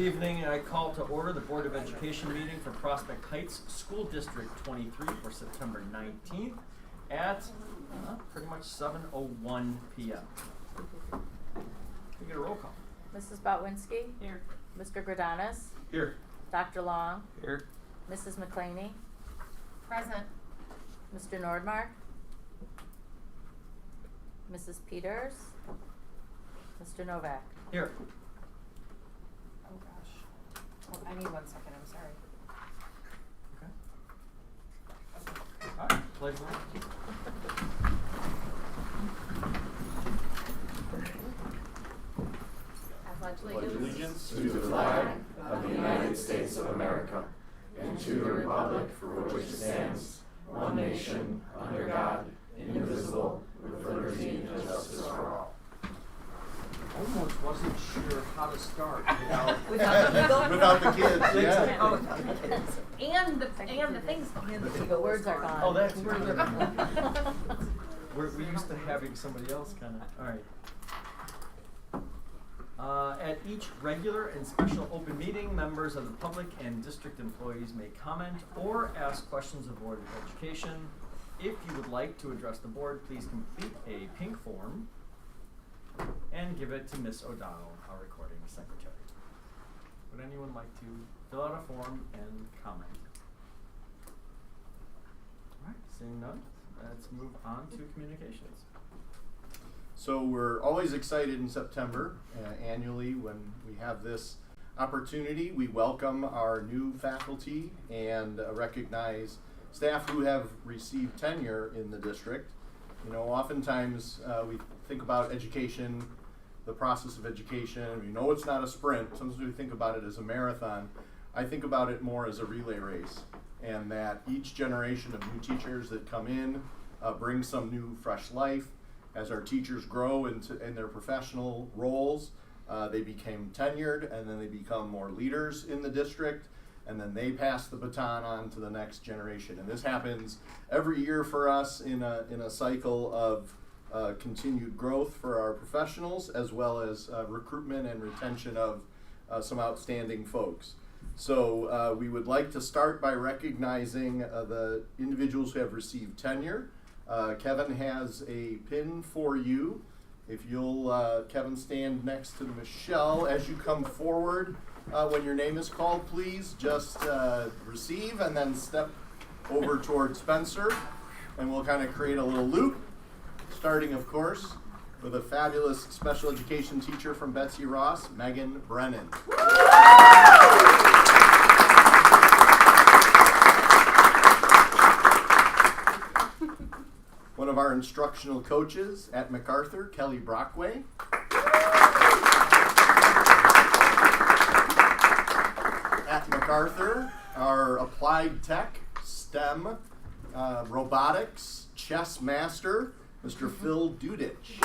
evening. I call to order the Board of Education meeting for Prospect Heights School District 23 for September 19th at pretty much 7:01 p.m. We get a roll call. Mrs. Botwinski? Here. Mr. Gradanis? Here. Dr. Long? Here. Mrs. McClaney? Present. Mr. Nordmark? Mrs. Peters? Mr. Novak? Here. Oh gosh. Well, I need 1 second, I'm sorry. Okay. All right. Pledge the flag. I pledge allegiance to the flag of the United States of America and to the republic for which it stands, one nation, under God, indivisible, with liberty and justice for all. Almost wasn't sure how to start Without the kids, yeah. Oh, and the things behind The words are gone. Oh, that's right. We used to having somebody else kind of. All right. At each regular and special open meeting, members of the public and district employees may comment or ask questions of the Board of Education. If you would like to address the board, please complete a pink form and give it to Miss O'Donnell, our recording secretary. Would anyone like to fill out a form and comment? All right, seeing none, let's move on to communications. So we're always excited in September, annually, when we have this opportunity. We welcome our new faculty and recognize staff who have received tenure in the district. You know, oftentimes we think about education, the process of education. We know it's not a sprint. Sometimes we think about it as a marathon. I think about it more as a relay race, and that each generation of new teachers that come in bring some new, fresh life. As our teachers grow in their professional roles, they became tenured, and then they become more leaders in the district, and then they pass the baton on to the next generation. And this happens every year for us in a cycle of continued growth for our professionals, as well as recruitment and retention of some outstanding folks. So we would like to start by recognizing the individuals who have received tenure. Kevin has a pin for you. If you'll, Kevin, stand next to Michelle as you come forward. When your name is called, please just receive and then step over toward Spencer. And we'll kind of create a little loop, starting, of course, with a fabulous special education teacher from Betsy Ross, Megan Brennan. One of our instructional coaches at MacArthur, Kelly Brockway. At MacArthur, our applied tech, STEM, robotics, chess master, Mr. Phil Dudich.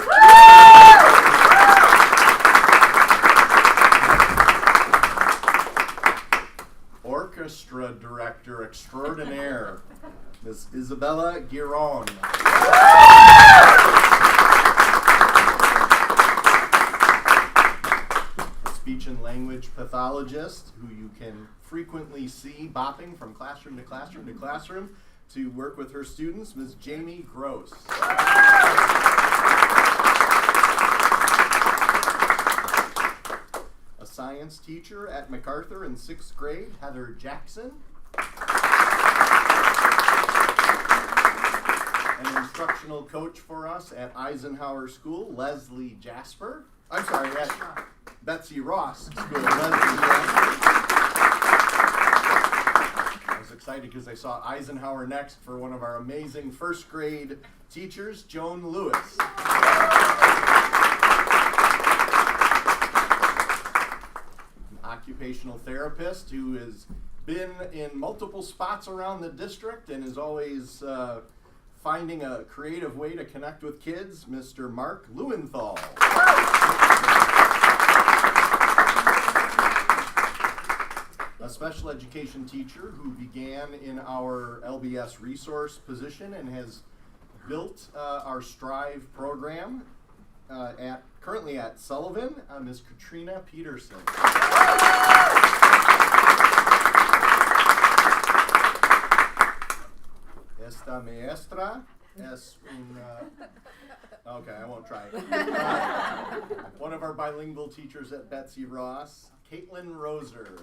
Orchestra director extraordinaire, Ms. Isabella Giron. A speech and language pathologist who you can frequently see bopping from classroom to classroom to classroom to work with her students, Ms. Jamie Gross. A science teacher at MacArthur in 6th grade, Heather Jackson. An instructional coach for us at Eisenhower School, Leslie Jasper. I'm sorry, at Betsy Ross School, Leslie Jasper. I was excited because I saw Eisenhower next for one of our amazing 1st grade teachers, Joan Lewis. An occupational therapist who has been in multiple spots around the district and is always finding a creative way to connect with kids, Mr. Mark Lewenthal. A special education teacher who began in our LBS resource position and has built our Strive program currently at Sullivan, Ms. Katrina Peterson. Esta maestra es una... Okay, I won't try. One of our bilingual teachers at Betsy Ross, Caitlin Roser.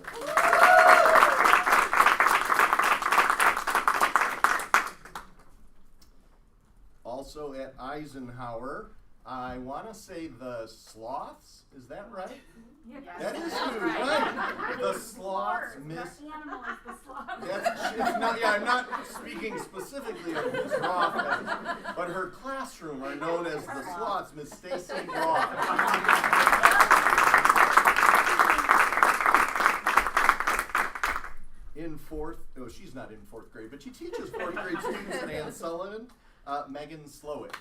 Also at Eisenhower, I want to say the Sloths. Is that right? Yeah, That is that's you, right. right? The Sloths, Miss. The animal is the sloth. It's not, yeah, I'm not speaking specifically of Miss Roth, but her classroom are known as the Sloths, Miss Stacy Roth. In she's not in fourth grade, but she teaches fourth grade students at Ann Sullivan, Megan Slowick.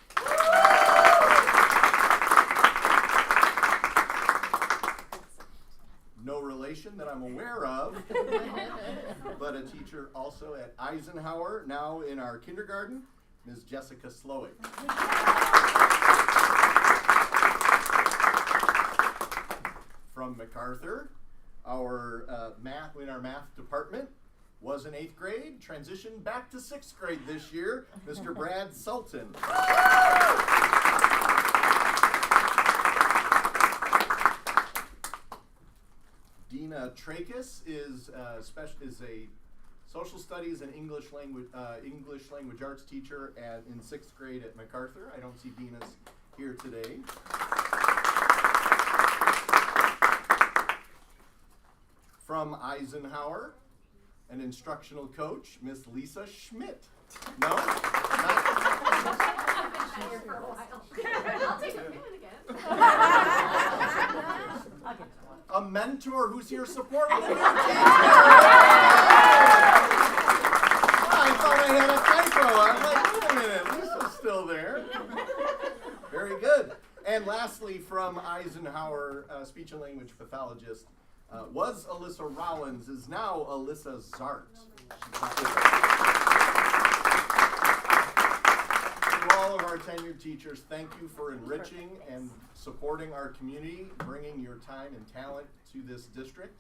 No relation that I'm aware of, but a teacher also at Eisenhower, now in our kindergarten, Ms. Jessica Slowick. From MacArthur, our in our math department was in 8th grade, transitioned back to 6th grade this year, Mr. Brad Sultan. Dina Trachis is a social studies and English language arts teacher in 6th grade at MacArthur. I don't see Dina's here today. From Eisenhower, an instructional coach, Miss Lisa Schmidt. No? Not- I'll take a minute again. a mentor who's here supporting the new teacher. I thought I had a typo. I'm like, wait a minute, Lisa's still there. Very good. And lastly, from Eisenhower, speech and language pathologist, was Alyssa Rollins, is now Alyssa Zart. To all of our tenured teachers, thank you for enriching and supporting our community, bringing your time and talent to this district.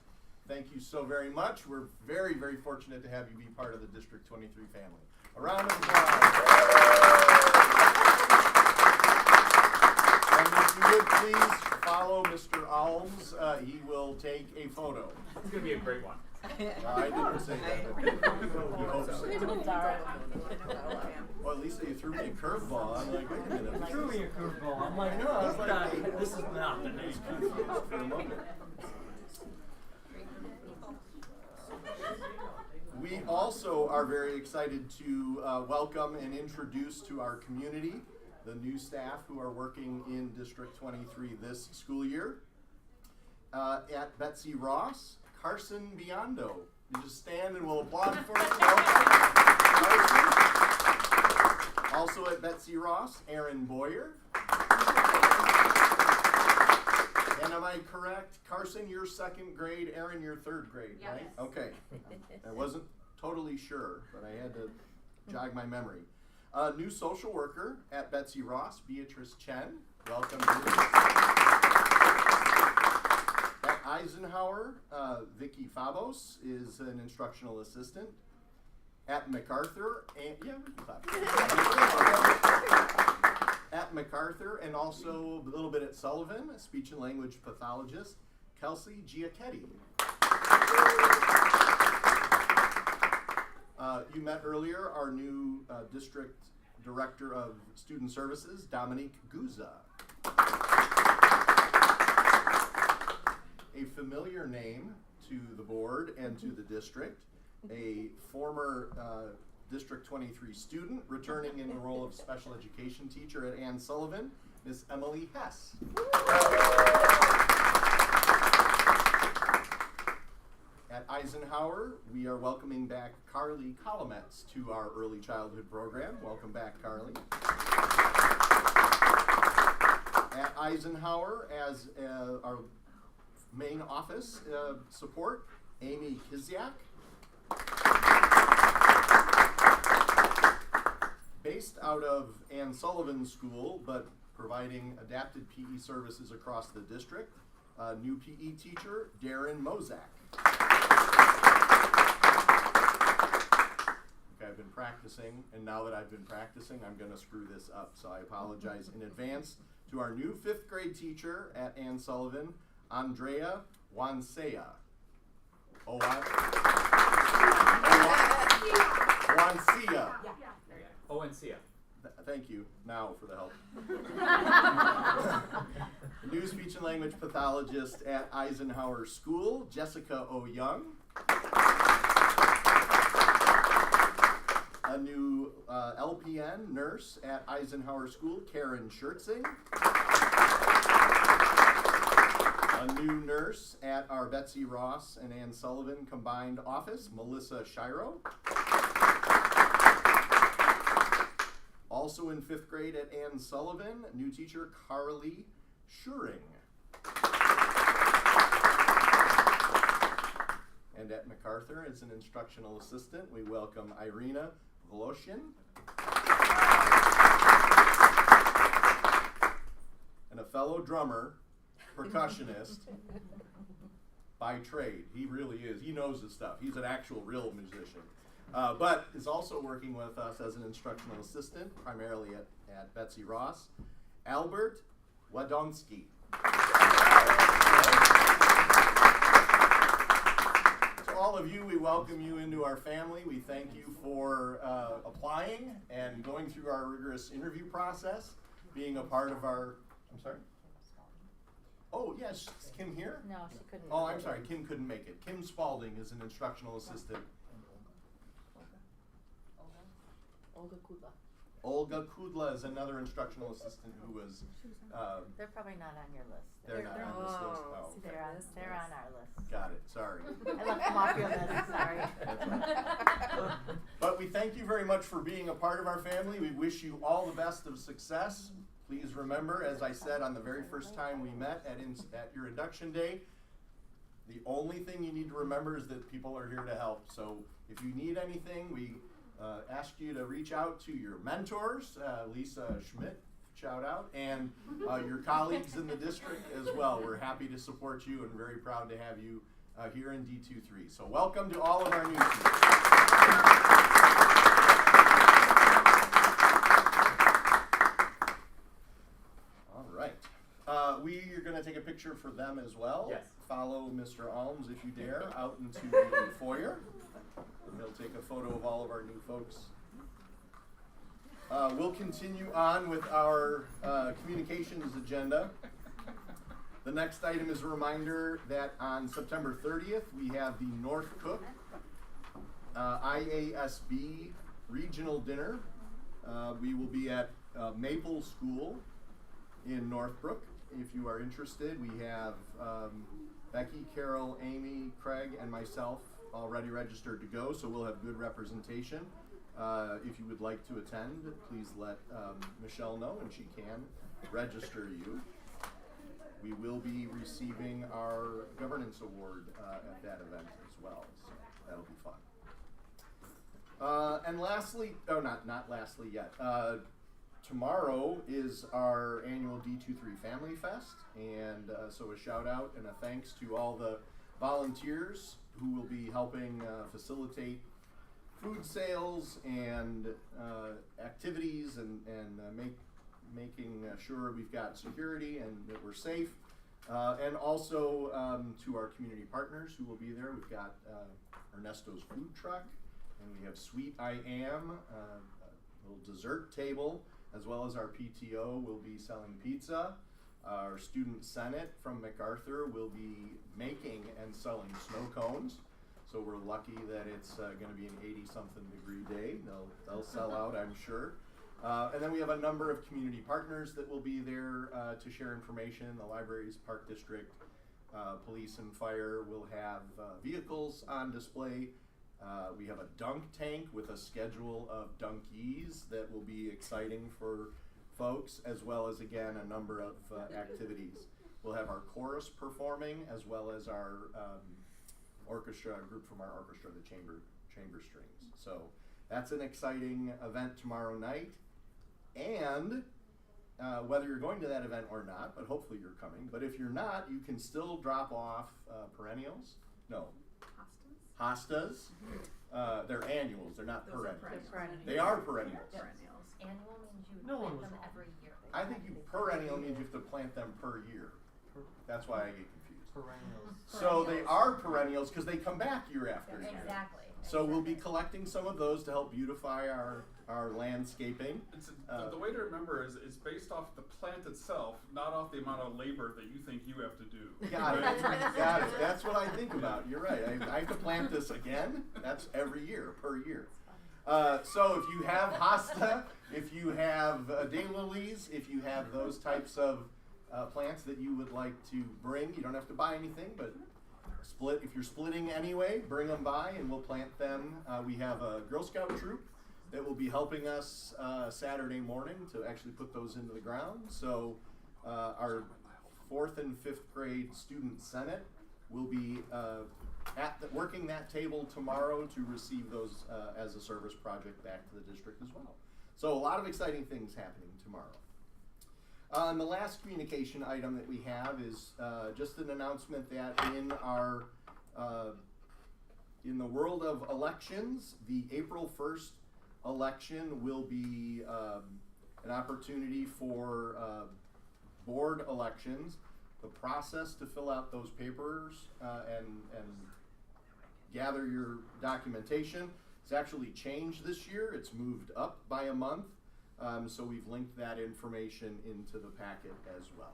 Thank you so very much. We're very, very fortunate to have you be part of the District 23 family. A round of applause. And if you would please follow Mr. Alms, he will take a photo. It's going to be a great one. I didn't say that, but we hope so. Well, Lisa, you threw me a curveball. I'm like, wait a minute. You threw me a curveball. I'm like, I know, I was like, "Nah, hey, this is not the name. confused for a moment. We also are very excited to welcome and introduce to our community the new staff who are working in District 23 this school year. At Betsy Ross, Carson Biondo. You just stand and we'll applaud for him. Carson. Also at Betsy Ross, Aaron Boyer. And am I correct? Carson, you're 2nd grade, Aaron, you're 3rd grade, Yes. right? Okay. I wasn't totally sure, but I had to jog my memory. New social worker at Betsy Ross, Beatrice Chen. Welcome, Beatrice. At Eisenhower, Vicky Fabos is an instructional assistant. At MacArthur, and yeah, we can clap. At MacArthur, and also a little bit at Sullivan, a speech and language pathologist, Kelsey Giacchetti. You met earlier our new district director of student services, Dominique Guza. A familiar name to the board and to the district, a former District 23 student returning in the role of special education teacher at Ann Sullivan, Miss Emily Hess. At Eisenhower, we are welcoming back Carly Kolometz to our early childhood program. Welcome back, Carly. At Eisenhower, as our main office support, Amy Kiziak. Based out of Ann Sullivan School, but providing adapted PE services across the district, new PE teacher, Darren Mozak. Okay, I've been practicing, and now that I've been practicing, I'm going to screw this up. So I apologize in advance to our new 5th grade teacher at Ann Sullivan, Andrea Wansea. Wansea. Owencia. Thank you now for the help. New speech and language pathologist at Eisenhower School, Jessica O. Young. A new LPN nurse at Eisenhower School, Karen Schertzing. A new nurse at our Betsy Ross and Ann Sullivan combined office, Melissa Shiro. Also in 5th grade at Ann Sullivan, new teacher Carly Schuring. And at MacArthur, as an instructional assistant, we welcome Irina Voloshin. And a fellow drummer, percussionist, by trade. He really is. He knows his stuff. He's an actual real musician. But is also working with us as an instructional assistant, primarily at Betsy Ross, Albert Wadonsky. To all of you, we welcome you into our family. We thank you for applying and going through our rigorous interview process, being a part of our, I'm sorry? Oh, yes, is Kim here? No, she couldn't. Oh, I'm sorry, Kim couldn't make it. Kim Spalding is an instructional assistant. Olga Kudla. Olga Kudla is another instructional assistant who was, They're probably not on your list. they're not on this list. Oh, see, They're on our list. got it, sorry. I left them off your list, sorry. That's right. But we thank you very much for being a part of our family. We wish you all the best of success. Please remember, as I said on the very first time we met at your induction day, the only thing you need to remember is that people are here to help. So if you need anything, we ask you to reach out to your mentors, Lisa Schmidt, shout out, and your colleagues in the district as well. We're happy to support you and very proud to have you here in D23. So welcome to all of our new students. All right. We are going to take a picture for them as well. Yes. Follow Mr. Alms, if you dare, out into the foyer. And he'll take a photo of all of our new folks. We'll continue on with our communications agenda. The next item is a reminder that on September 30th, we have the North Cook IASB regional dinner. We will be at Maple School in Northbrook. If you are interested, we have Becky, Carol, Amy, Craig, and myself already registered to go, so we'll have good representation. If you would like to attend, please let Michelle know, and she can register you. We will be receiving our governance award at that event as well, so that'll be fun. And lastly, not lastly yet, tomorrow is our annual D23 Family Fest, and so a shout out and a thanks to all the volunteers who will be helping facilitate food sales and activities and making sure we've got security and that we're safe. And also to our community partners who will be there. We've got Ernesto's food truck, and we have Sweet I Am, a little dessert table, as well as our PTO will be selling pizza. Our Student Senate from MacArthur will be making and selling snow cones. So we're lucky that it's going to be an 80-something degree day. They'll sell out, I'm sure. And then we have a number of community partners that will be there to share information. The libraries, Park District, police and fire will have vehicles on display. We have a dunk tank with a schedule of dunkies that will be exciting for folks, as well as, again, a number of activities. We'll have our chorus performing, as well as our orchestra, a group from our orchestra, the chamber strings. So that's an exciting event tomorrow night. And whether you're going to that event or not, but hopefully you're coming, but if you're not, you can still drop off perennials. No. Hostas. they're annuals, they're not Those are perennials. perennials. They are perennials. Perennials. Annual means you No one plant was them wrong. every year. I think perennial means you have to plant them per year. That's why I get confused. Perennials. So they are perennials because they come back year after year. Exactly. So we'll be exactly. collecting some of those to help beautify our landscaping. It's, Uh, the way to remember is it's based off the plant itself, not off the amount of labor that you think you have to do. Got it. Right? Got it. That's what I think about. You're right. I have to plant this again. That's every year, per year. So if you have hosta, if you have daylilies, if you have those types of plants that you would like to bring, you don't have to buy anything, but if you're splitting anyway, bring them by and we'll plant them. We have a Girl Scout troop that will be helping us Saturday morning to actually put those into the ground. So our 4th and 5th grade student senate will be working that table tomorrow to receive those as a service project back to the district as well. So a lot of exciting things happening tomorrow. And the last communication item that we have is just an announcement that in our in the world of elections, the April 1st election will be an opportunity for board elections. The process to fill out those papers and gather your documentation has actually changed this year. It's moved up by a month. So we've linked that information into the packet as well.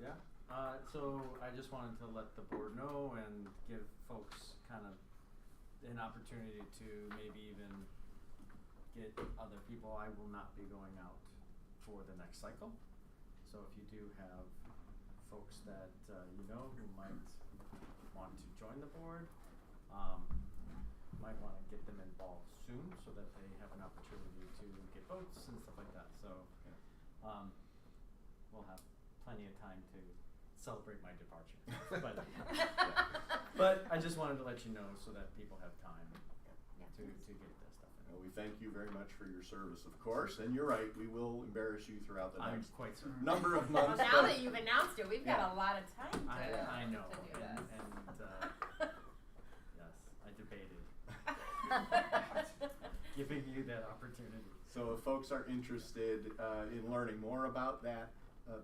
Yeah. So I just wanted to let the board know and give folks kind of an opportunity to maybe even get other people. I will not be going out for the next cycle. So if you do have folks that you know who might want to join the board, might want to get them involved soon so that they have an opportunity to get votes and stuff like that. So we'll have plenty of time to celebrate my departure. But I just wanted to let you know so that people have time to get this stuff in. Well, we thank you very much for your service, of course. And you're right, we will embarrass you throughout the I'm next quite certain. number of Well, months. now but- that you've announced it, we've Yeah. got a lot of time to I know, to do and this. yes, I debated giving you that opportunity. So if folks are interested in learning more about that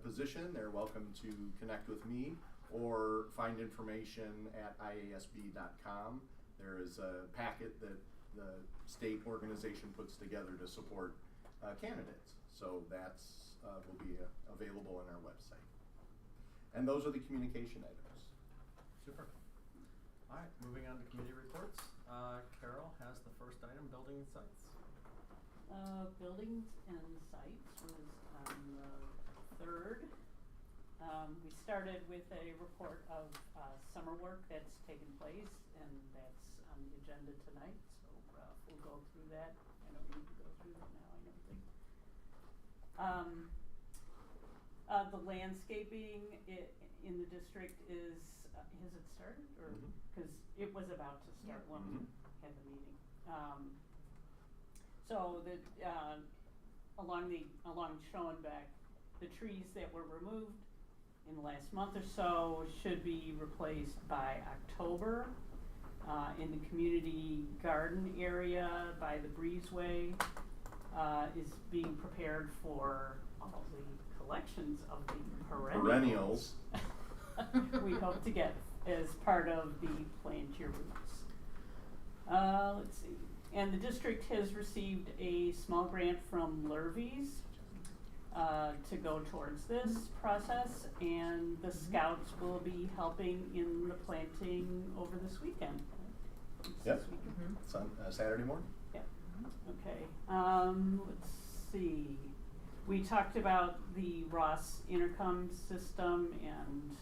position, they're welcome to connect with me or find information at iasb.com. There is a packet that the state organization puts together to support candidates. So that's will be available on our website. And those are the communication items. Super. All right, moving on to committee reports. Carol has the first item, building and sites. Buildings and sites was on the 3rd. We started with a report of summer work that's taken place, and that's on the agenda tonight, so we'll go through that. I don't need to go through that now, I don't think. The landscaping in the district is, has it started, or, Mhm. because it was about to start Yeah. when we Mhm. had the meeting. So the, along Schoenbeck, the trees that were removed in the last month or so should be replaced by October. In the community garden area by the breezeway, is being prepared for all the collections of the perennials. We hope to get as part of the Plant Your Roots. Let's see. And the district has received a small grant from Lurvies to go towards this process, and the scouts will be helping in the planting over this weekend. It's Yep. this weekend. It's on Saturday morning. Yeah, okay. Let's see. We talked about the Ross intercom system, and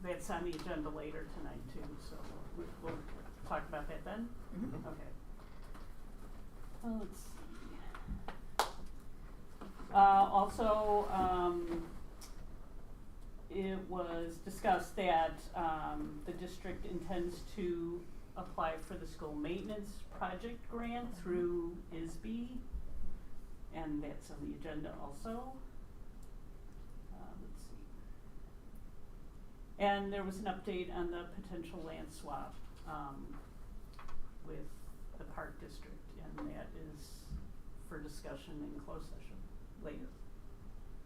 that's on the agenda later tonight too, so we'll talk about that then? Mhm. Okay. Let's see. Also, it was discussed that the district intends to apply for the school maintenance project grant through ISB, and that's on the agenda also. Let's see. And there was an update on the potential land swap, with the Park District, and that is for discussion in closed session later.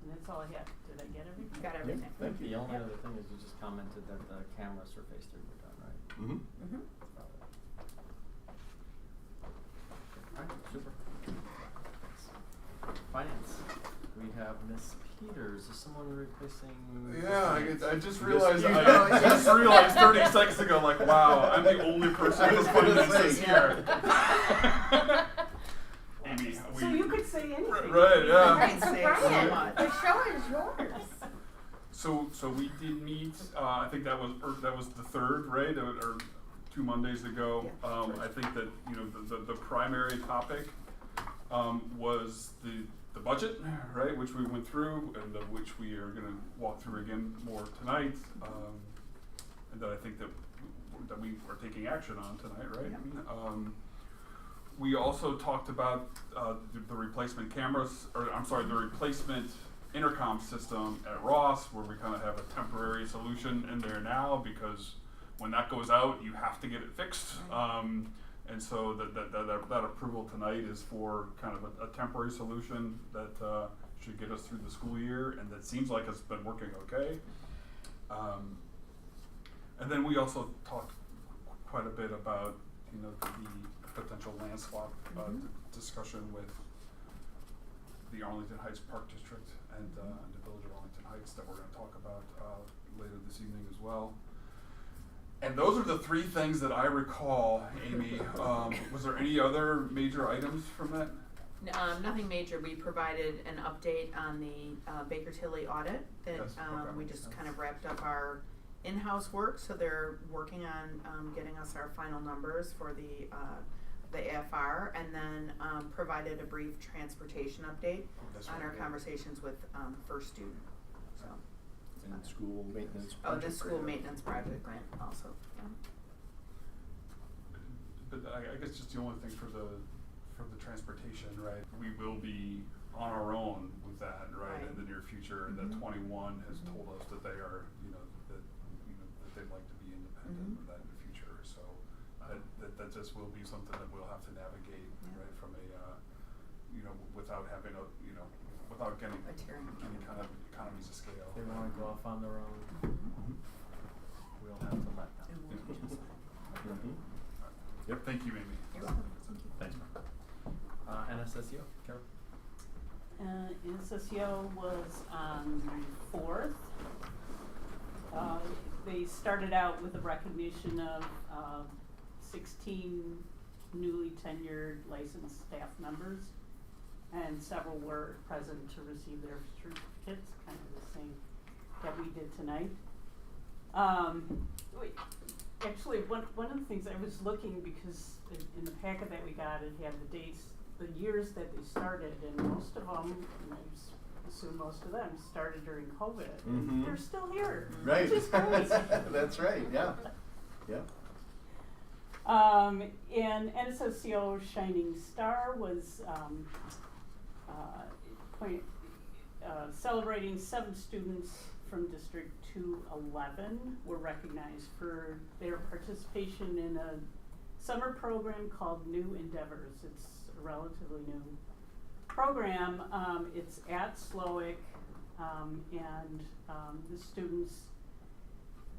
And that's all I had. Did I get everything? Got everything. Thank you. The only Yep. other thing is you just commented that the cameras for phase 3 were done, right? Mm-hmm. Mm-hmm. That's about it. Alright, super. Finance. We have Miss Peters. Is someone replacing? I just Just realized. you. I just realized 30 seconds ago, like, wow, I'm the only person I who's was putting gonna this say, here. Amy, So you could say anything. Right, yeah. Right, so Say Brian, so much. the show is yours. So we did meet. I think that was the third, right? Or 2 Mondays ago. Yeah. I think that the primary topic was the budget, right? Which we went through, and which we are going to walk through again more tonight. And that I think that we are taking action on tonight, right? Yeah. We also talked about the replacement cameras, or I'm sorry, the replacement intercom system at Ross, where we kind of have a temporary solution in there now, because when that goes out, you have to get it fixed. And so that approval tonight is for kind of a temporary solution that should get us through the school year, and that seems like it's been working okay. And then we also talked quite a bit about the potential land swap discussion with the Arlington Heights Park District and the Village of Arlington Heights that we're going to talk about later this evening as well. And those are the 3 things that I recall, Amy. Was there any other major items from that? Nothing major. We provided an update on the Baker Tilly audit that Yes, okay. we just kind of wrapped up our in-house work, so they're working on getting us our final numbers for the AFR, and then provided a brief transportation update That's on right, our yeah. conversations with First Student. So, And school maintenance. oh, the project school grant. maintenance project grant also. Yeah. But I guess just the only thing for the transportation, right? We will be on our own with that, right, Right. in the near future. And that 21 has told us that they are, that they'd like to be independent of that in the future. So that just will be something that we'll have to navigate, Yeah. right, from a without having without getting A tyranny. any kind of economies of scale. If they want to go off on their own, Mhm. we'll have to let them. And we'll do just fine. Mhm. Yep. Thank you, Amy. You're welcome. Thank you. Thanks, Mark. NSSU, Carol? NSSU was on the 4th. They started out with a recognition of 16 newly tenured licensed staff members, and several were present to receive their certificates, kind of the same that we did tonight. Actually, one of the things I was looking, because in the packet that we got, it had the dates, the years that they started, and most of them, and I assume most of them, started during COVID. And Mhm. they're still here, Right. which is great. That's right. Yeah. Yeah. And NSSCO Shining Star was celebrating 7 students from District 211 were recognized for their participation in a summer program called New Endeavors. It's a relatively new program. It's at Slowick, and the students,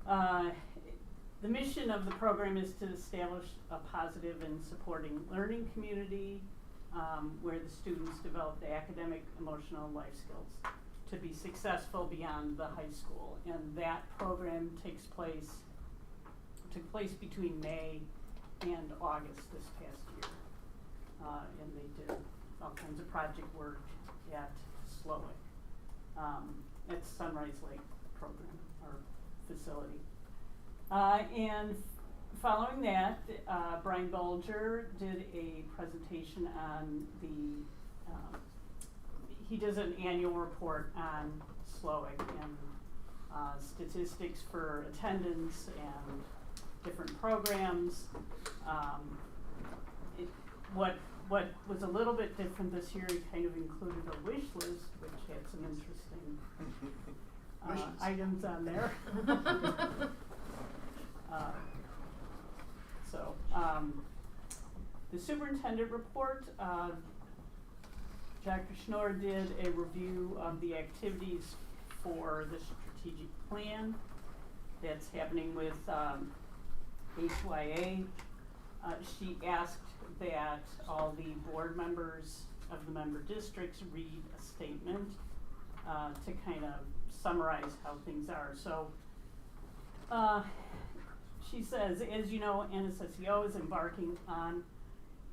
the mission of the program is to establish a positive and supporting learning community where the students develop the academic, emotional, and life skills to be successful beyond the high school. And that program took place between May and August this past year. And they did all kinds of project work at Slowick. At Sunrise Lake program or facility. And following that, Brian Bulger did a presentation on he does an annual report on Slowick and statistics for attendance and different programs. What was a little bit different this year, he kind of included a wish list, which had some interesting Wishes. items on there. So, the superintendent report, Dr. Schnorr did a review of the activities for the strategic plan that's happening with HYA. She asked that all the board members of the member districts read a statement to kind of summarize how things are. So she says, as you know, NSSEO is embarking on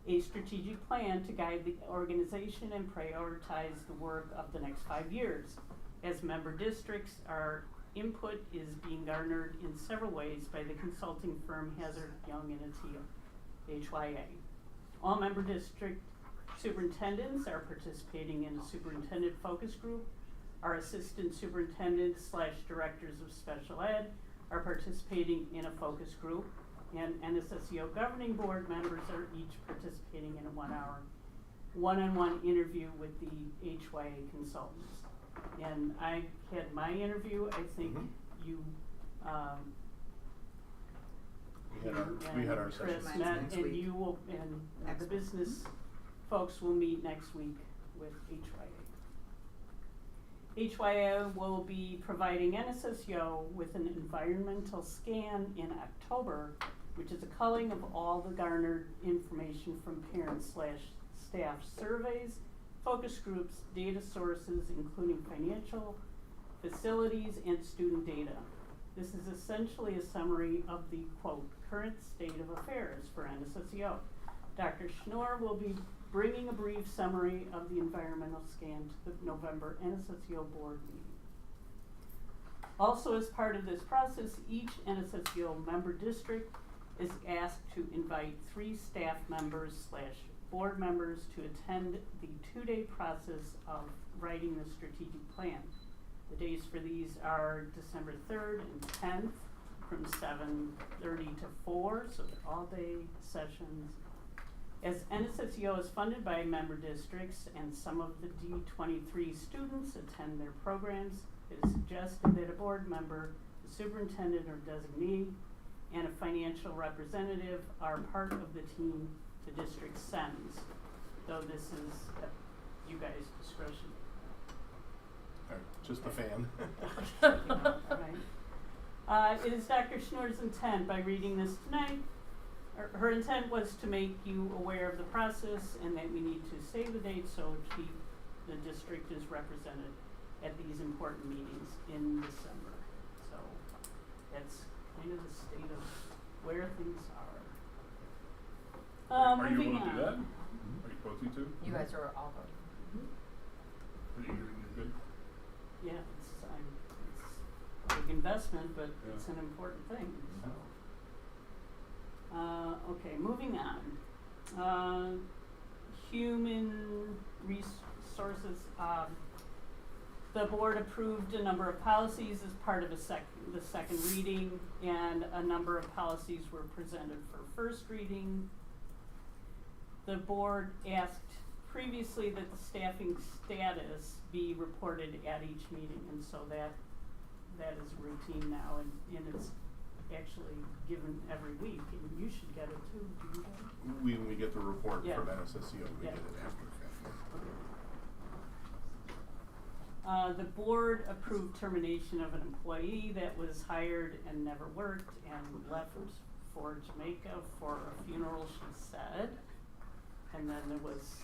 a strategic plan to guide the organization and prioritize the work of the next 5 years. As member districts, our input is being garnered in several ways by the consulting firm Hazard, Young and Ateel, HYA. All member district superintendents are participating in a superintendent focus group. Our assistant superintendents / directors of special ed are participating in a focus group, and NSSEO governing board members are each participating in a 1-hour one-on-one interview with the HYA consultants. And I had my interview. I think you we had our and session. Chris Mine's met, next and week. you will, and Next the week. business folks will meet next week with HYA. HYA will be providing NSSEO with an environmental scan in October, which is a culling of all the garnered information from parents / staff surveys, focus groups, data sources, including financial, facilities, and student data. This is essentially a summary of the, quote, current state of affairs for NSSEO. Dr. Schnorr will be bringing a brief summary of the environmental scan to the November NSSEO board meeting. Also, as part of this process, each NSSEO member district is asked to invite 3 staff members / board members to attend the 2-day process of writing the strategic plan. The days for these are December 3rd and 10th from 7:30 to 4, so they're all-day sessions. As NSSEO is funded by member districts and some of the D23 students attend their programs, it is suggested that a board member, the superintendent or designee, and a financial representative are part of the team the district sends, though this is at you guys' discretion. Just a fan. Right. It is Dr. Schnorr's intent by reading this tonight. Her intent was to make you aware of the process and that we need to save the date so the district is represented at these important meetings in December. So that's kind of the state of where things are. Are you Moving able to do on. that? Are you supposed to? You guys are all voting. You're good? Yeah, it's a big investment, but it's an important thing, so. Okay, moving on. Human resources, the board approved a number of policies as part of the second reading, and a number of policies were presented for first reading. The board asked previously that the staffing status be reported at each meeting, and so that is routine now, and it's actually given every week, and you should get it too. Do you get it? When we get the report Yeah. from NSSEO, we Yeah. get it after the fact. The board approved termination of an employee that was hired and never worked and left for Jamaica for a funeral, she said. And then there was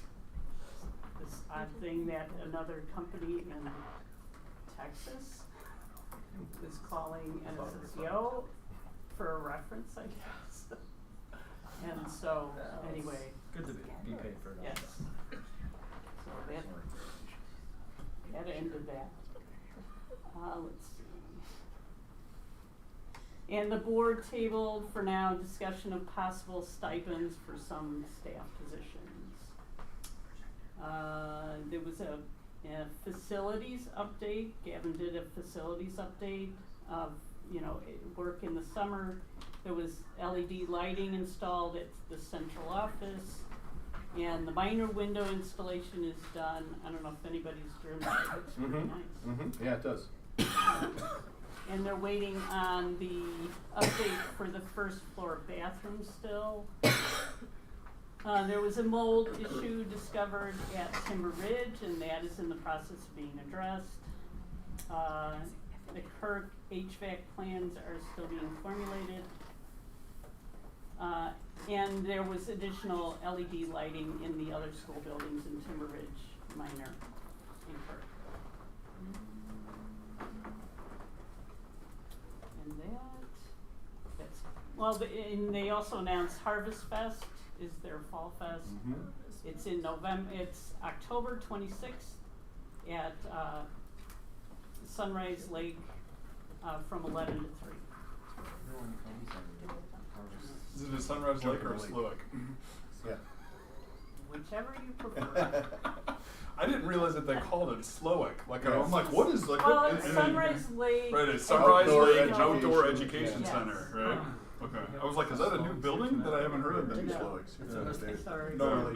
this odd thing that another company in Texas is calling NSSEO for a reference, I guess. And so, anyway. Good to be paid for that. Yes. So that ended that. Let's see. And the board tabled for now discussion of possible stipends for some staff positions. There was a facilities update. Gavin did a facilities update of, work in the summer. There was LED lighting installed at the central office, and the minor window installation is done. I don't know if anybody's driven by it. It's really nice. Yeah, it does. And they're waiting on the update for the first floor bathroom still. There was a mold issue discovered at Timber Ridge, and that is in the process of being addressed. The Kirk HVAC plans are still being formulated. And there was additional LED lighting in the other school buildings in Timber Ridge Minor and Kirk. And that's, well, and they also announced Harvest Fest is their fall fest. It's in November, it's October 26th at Sunrise Lake from 11 to 3. Is it a Sunrise Lake or a Slowick? Yeah. Whichever you prefer. I didn't realize that they called it Slowick. Like Yes. I'm like, what is like? Well, what- it's and- Sunrise Lake. Right, it's Sunrise Outdoor Lake education. Outdoor Education Yes. Center, right? Okay. I was like, is that a new building that I haven't heard of? Two No. Slowics. It's a mistake. Sorry. No, It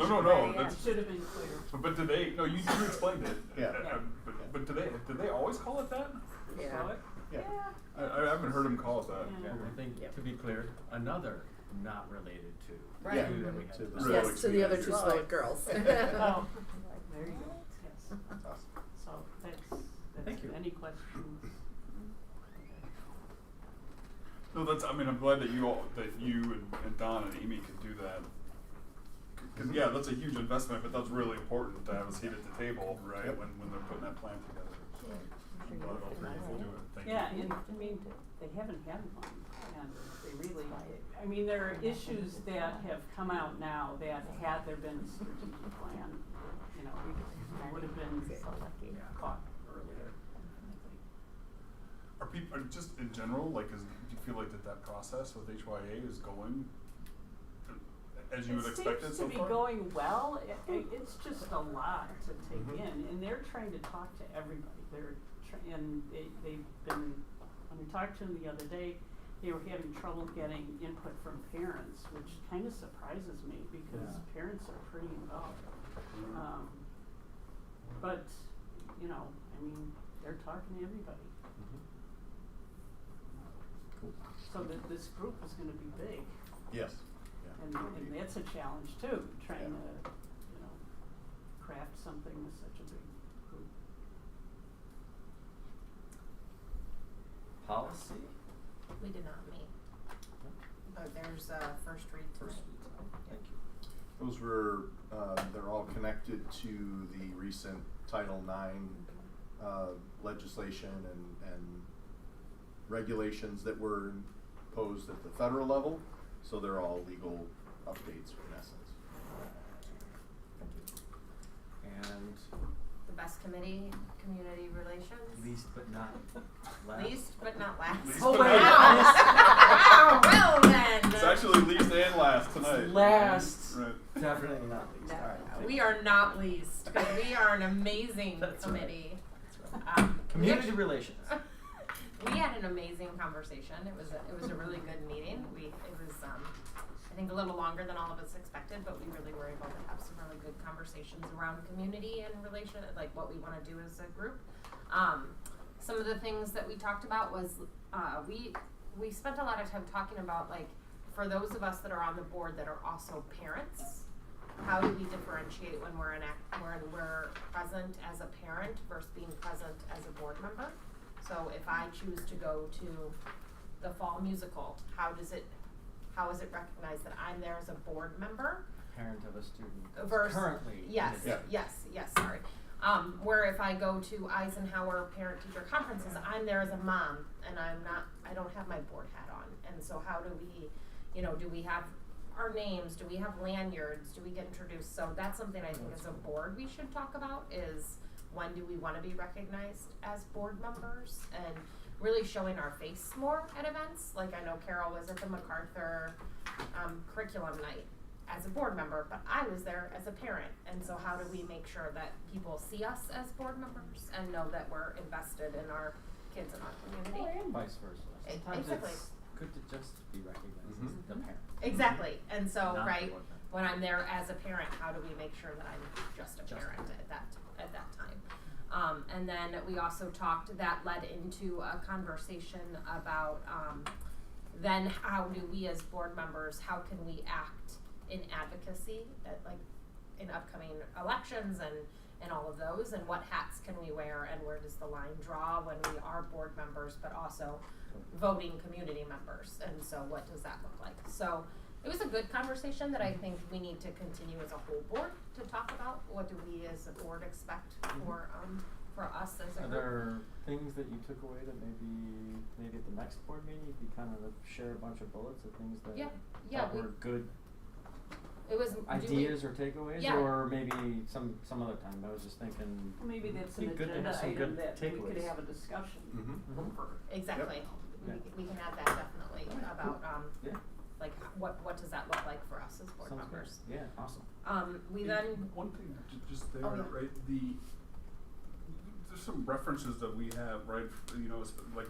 that's, should have been clear. but did they? No, you explained it. Yeah. But did they always call it that? Yeah. Slowick? Yeah. I haven't heard them call it that. Yeah. I think, to be clear, another not related to Right. Yeah. two that we had. To the Right. Slowics Yes, to we the had other two here. Slowick girls. Oh, there you go, yes. That's awesome. So that's Thank you. Any questions? No, that's. I mean, I'm glad that you and Don and Amy could do that. Because yeah, that's a huge investment, but that's really important to have a seat at the table, right? Yep. When they're putting that plan together. So I'm glad all three of you do it. Thank Yeah, you. and I mean, they haven't had one, and they really, I mean, there are issues that have come out now that had there been a strategic plan, you know, we would have been caught earlier. Are people just in general like? Do you feel like that process with HYA is going as you would expect it so seems to far? be going well. It's just a lot to take in, and they're trying to talk to everybody. And they've been, when we talked to them the other day, they were having trouble getting input from parents, which kind of surprises me because parents are pretty involved. But, you know, I mean, they're talking to everybody. Cool. So this group is gonna be big. Yes. Yeah. And that's a challenge too, trying Yeah. to, you know, craft something with such a big group. Policy? We did not meet, but there's a first read tonight. Thank you. Those were, they're all connected to the recent Title IX legislation and regulations that were imposed at the federal level. So they're all legal updates in essence. Thank you. And The best committee, community relations. least but not last. Least but not last. Least Oh, but wait. not Wow. Well then. It's actually least and last tonight. Last. Right. Definitely not least. No, All right. thank we you. are not least, because we are an amazing That's right. committee. That's right. We Community actually- relations. We had an amazing conversation. It was a really good meeting. It was I think a little longer than all of us expected, but we really were able to have some really good conversations around community and relation, like what we want to do as a group. Some of the things that we talked about was we spent a lot of time talking about, like, for those of us that are on the board that are also parents, how do we differentiate when we're present as a parent versus being present as a board member? So if I choose to go to the fall musical, how is it recognized that I'm there as a board member? Parent of a student. Versus Currently. in yes, the- yes, sorry. Where if I go to Eisenhower parent teacher conferences, I'm there as a mom and I don't have my board hat on. And so how do we, do we have our names? Do we have lanyards? Do we get introduced? So that's something I think as a board we should talk about is when do we want to be recognized as board members and really showing our face more at events. Like I know Carol was at the MacArthur curriculum night as a board member, but I was there as a parent. And so how do we make sure that people see us as board members and know that we're invested in our kids and our community? Well, and vice versa. Sometimes Exactly. it's good to just be recognized as the parent. Exactly. And so, Not the right, board member. when I'm there as a parent, how do we make sure that I'm just a parent at that time? And then we also talked, that led into a conversation about, then how do we as board members, how can we act in advocacy at, like, in upcoming elections and all of those, and what hats can we wear, and where does the line draw when we are board members but also voting community members, and so what does that look like? So it was a good conversation that I think we need to continue as a whole board to talk about. What do we as a board expect for us as a Are group? there things that you took away that maybe at the next board meeting you could kind of share a bunch of bullets of things that that were good It was ideas or takeaways, Yeah. or maybe some other time? I was just thinking. Maybe that's Be an good to agenda have some item good that we could takeaways. have a discussion Mhm. over. Exactly. Yep. We can add that definitely about Yeah. like what does that look like for us as board Sounds good. members. Yeah, awesome. We And then one thing just there, Oh, yeah. right? There's some references that we have, right? You know, it's like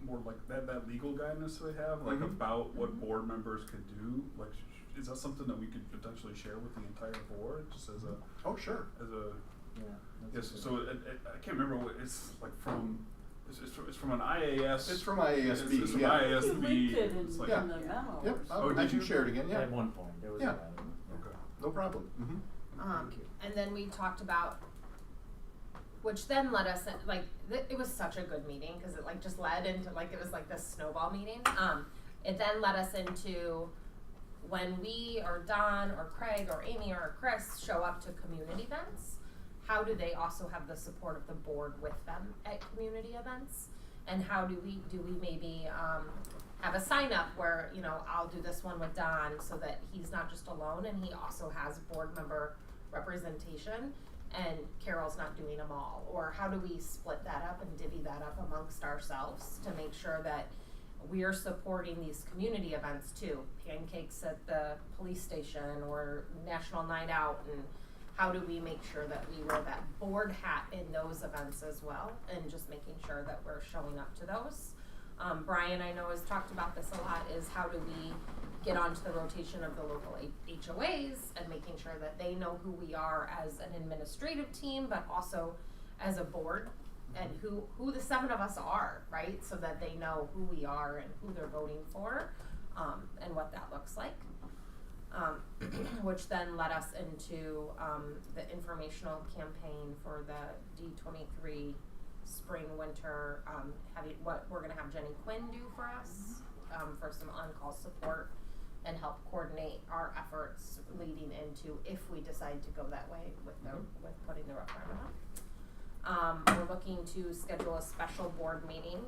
more like that legal guidance we have, like Mhm. about what board members could do. Like, is that something that we could potentially share with the entire board, just as a Oh, sure. Yeah. yes? that's a So I can't remember what it's like from. It's from an IAS. It's from IASB, It's from yeah. You IASB. linked it It's like, Yeah. in the memo. Yep, Oh, I did can you? share it again, yeah. At one point, there was Yeah. Okay. No problem. Mm-hmm. Thank you. And then we talked about, which then led us, it was such a good meeting, because it like just led into, like, it was like this snowball meeting. It then led us into when we or Don or Craig or Amy or Chris show up to community events, how do they also have the support of the board with them at community events? And how do we maybe have a sign up where, you know, I'll do this one with Don so that he's not just alone and he also has board member representation and Carol's not doing them all? Or how do we split that up and divvy that up amongst ourselves to make sure that we're supporting these community events too? Pancakes at the police station or National Night Out, and how do we make sure that we wear that board hat in those events as well, and just making sure that we're showing up to those. Brian, I know, has talked about this a lot, is how do we get onto the rotation of the local HOAs and making sure that they know who we are as an administrative team, but also as a board, and who the 7 of us are, right? So that they know who we are and who they're voting for, and what that looks like. Which then led us into the informational campaign for the D23 spring winter, what we're gonna have Jenny Quinn do for us, for some on-call support and help coordinate our efforts leading into if we decide to go that way with putting the referendum up. We're looking to schedule a special board meeting.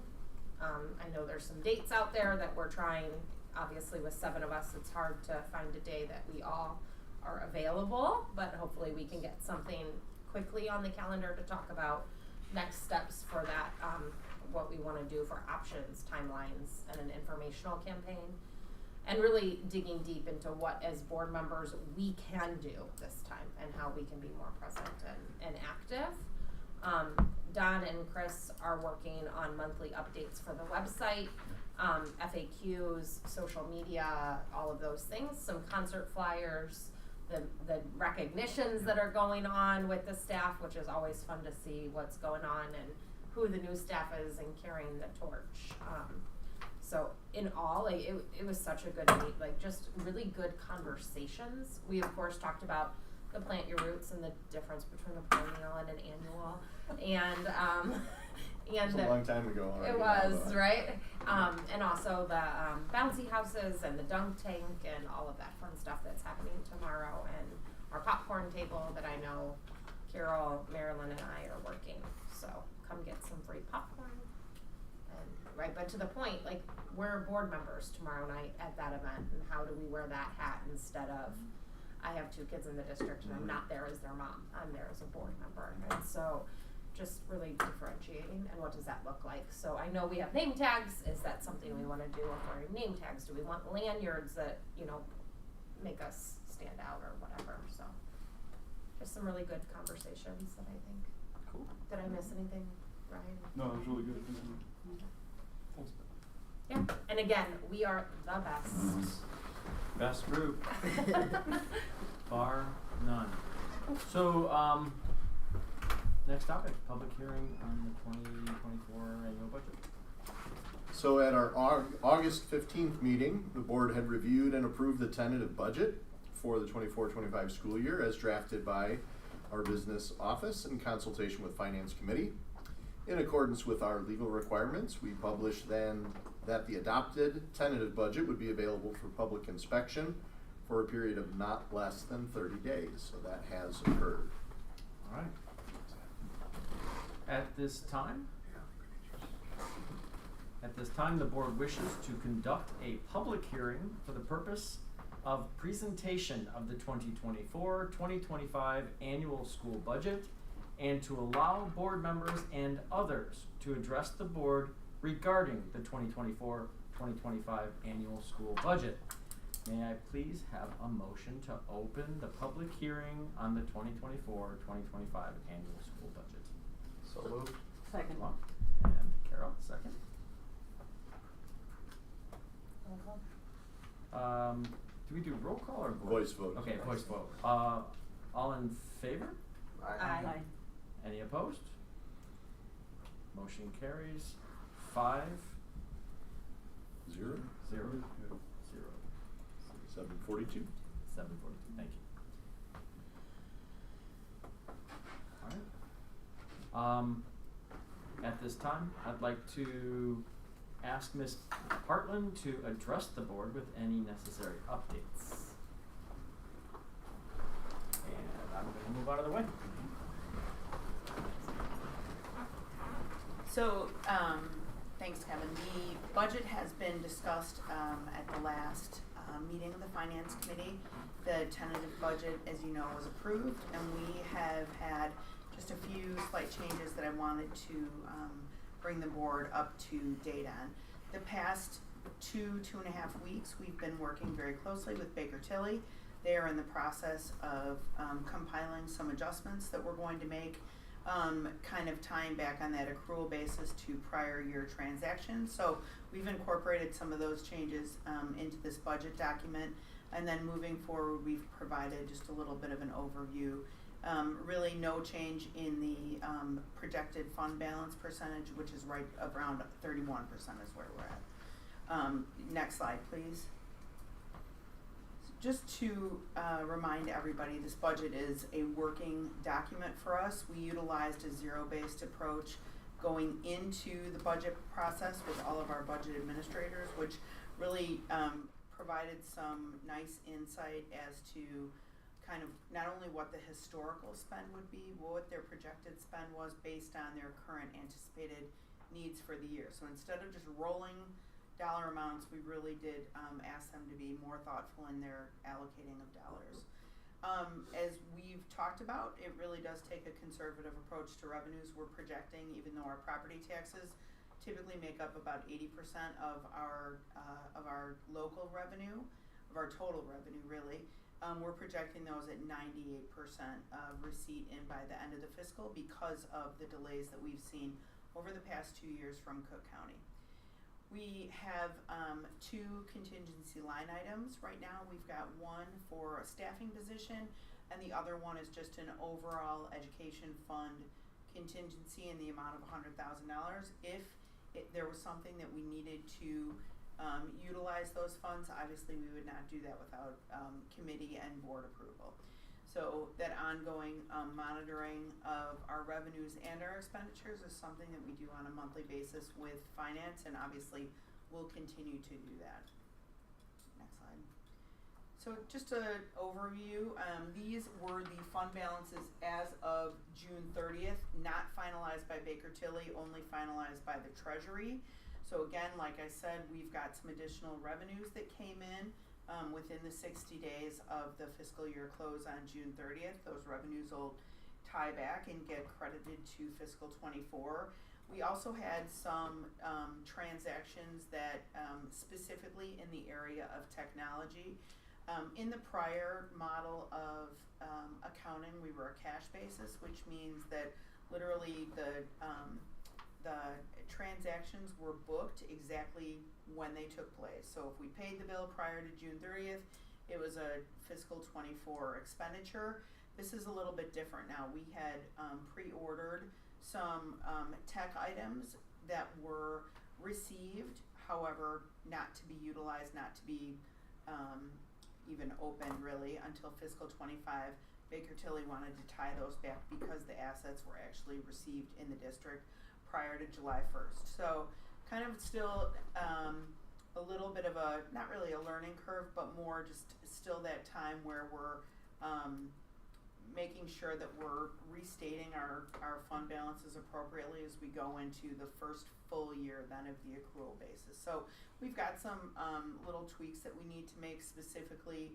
I know there's some dates out there that we're trying. Obviously, with 7 of us, it's hard to find a day that we all are available, but hopefully we can get something quickly on the calendar to talk about next steps for that, what we want to do for options, timelines, and an informational campaign. And really digging deep into what, as board members, we can do this time and how we can be more present and active. Don and Chris are working on monthly updates for the website, FAQs, social media, all of those things, some concert flyers, the recognitions that are going on with the staff, which is always fun to see what's going on and who the new staff is and carrying the torch. So in all, like, it was such a good meet, like just really good conversations. We of course talked about the Plant Your Roots and the difference between a perennial and an annual, and It was a long time ago already. it was, right? And also the bouncy houses and the dunk tank and all of that fun stuff that's happening tomorrow, and our popcorn table that I know Carol, Marilyn, and I are working. So come get some free popcorn. And right, but to the point, like, we're board members tomorrow night at that event, and how do we wear that hat instead of, I have 2 kids in the district and I'm not there as their mom, I'm there as a board member. And so just really differentiating, and what does that look like? So I know we have name tags. Is that something we want to do with our name tags? Do we want lanyards that, you know, make us stand out or whatever? So just some really good conversations that I think. Cool. Did I miss anything, Ryan? No, it was really good. Thanks. Yeah, and again, we are the best. Best group, bar none. So, Next topic, public hearing on the 2024 annual budget. So at our August 15th meeting, the board had reviewed and approved the tentative budget for the 24-25 school year as drafted by our business office in consultation with Finance Committee. In accordance with our legal requirements, we published then that the adopted tentative budget would be available for public inspection for a period of not less than 30 days. So that has occurred. All right. At this time, the board wishes to conduct a public hearing for the purpose of presentation of the 2024-2025 annual school budget and to allow board members and others to address the board regarding the 2024-2025 annual school budget. May I please have a motion to open the public hearing on the 2024-2025 annual school budget? So moved. Second. Mark and Carol, second. Do we do roll call or Voice vote. Okay, voice vote. All in favor? Aye. Any opposed? Motion carries 5-0. 0. 742. 742, thank you. Alright. At this time, I'd like to ask Ms. Hartland to address the board with any necessary updates. And I'm gonna move out of the way. So, thanks, Kevin. The budget has been discussed at the last meeting of the Finance Committee. The tentative budget, as you know, was approved, and we have had just a few slight changes that I wanted to bring the board up to date on. The past 2.5 weeks, we've been working very closely with Baker Tilly. They are in the process of compiling some adjustments that we're going to make, kind of tying back on that accrual basis to prior year transactions. So we've incorporated some of those changes into this budget document, and then moving forward, we've provided just a little bit of an overview. Really no change in the projected fund balance percentage, which is right around 31% is where we're at. Next slide, please. Just to remind everybody, this budget is a working document for us. We utilized a zero-based approach going into the budget process with all of our budget administrators, which really provided some nice insight as to kind of not only what the historical spend would be, but what their projected spend was based on their current anticipated needs for the year. So instead of just rolling dollar amounts, we really did ask them to be more thoughtful in their allocating of dollars. As we've talked about, it really does take a conservative approach to revenues. We're projecting, even though our property taxes typically make up about 80% of our local revenue, of our total revenue really, we're projecting those at 98% of receipt in by the end of the fiscal because of the delays that we've seen over the past 2 years from Cook County. We have 2 contingency line items right now. We've got one for a staffing position, and the other one is just an overall education fund contingency in the amount of $100,000. If there was something that we needed to utilize those funds, obviously we would not do that without committee and board approval. So that ongoing monitoring of our revenues and our expenditures is something that we do on a monthly basis with finance, and obviously we'll continue to do that. Next slide. So just an overview, these were the fund balances as of June 30th, not finalized by Baker Tilly, only finalized by the Treasury. So again, like I said, we've got some additional revenues that came in within the 60 days of the fiscal year close on June 30th. Those revenues will tie back and get credited to fiscal 24. We also had some transactions that specifically in the area of technology. In the prior model of accounting, we were a cash basis, which means that literally the transactions were booked exactly when they took place. So if we paid the bill prior to June 30th, it was a fiscal 24 expenditure. this is a little bit different now. We had pre-ordered some tech items that were received, however, not to be utilized, not to be even open really until fiscal 25. Baker Tilly wanted to tie those back because the assets were actually received in the district prior to July 1st. So kind of still a little bit of a, not really a learning curve, but more just still that time where we're making sure that we're restating our fund balances appropriately as we go into the first full year then of the accrual basis. So we've got some little tweaks that we need to make. Specifically,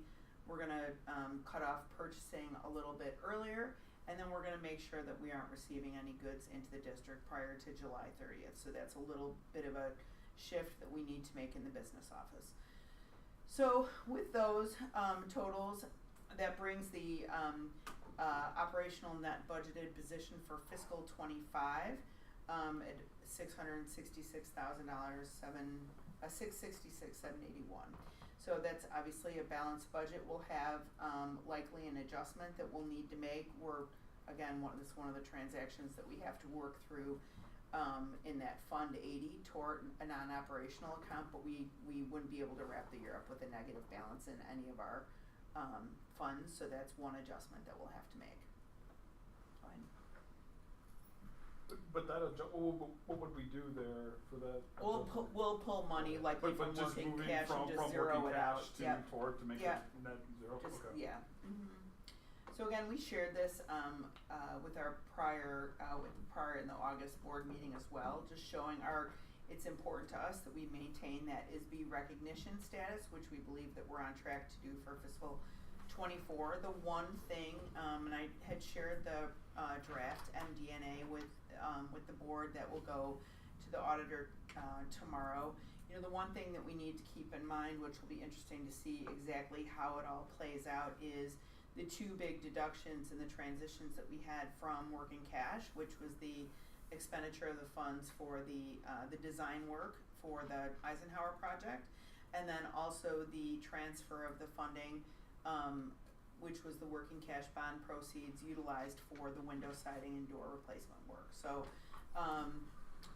we're gonna cut off purchasing a little bit earlier, and then we're gonna make sure that we aren't receiving any goods into the district prior to July 30th. So that's a little bit of a shift that we need to make in the business office. So with those totals, that brings the operational net budgeted position for fiscal 25 at $666,000, $666,781. So that's obviously a balanced budget. We'll have likely an adjustment that we'll need to make. We're again one of the transactions that we have to work through in that Fund 80 toward a non-operational account, but we wouldn't be able to wrap the year up with a negative balance in any of our funds. So that's one adjustment that we'll have to make. Go ahead. But that what would we do there for that? We'll pull money likely But from just working moving cash and just from zero working it out. cash to Yep. toward to make Yeah. it net zero. Just, Okay. yeah. So again, we shared this with our prior in the August board meeting as well, just showing it's important to us that we maintain that ISB recognition status, which we believe that we're on track to do for fiscal 24. The one thing, and I had shared the draft MD&A with the board that will go to the auditor tomorrow. You know, the one thing that we need to keep in mind, which will be interesting to see exactly how it all plays out, is the two big deductions and the transitions that we had from working cash, which was the expenditure of the funds for the design work for the Eisenhower project, and then also the transfer of the funding, which was the working cash bond proceeds utilized for the window siding and door replacement work. So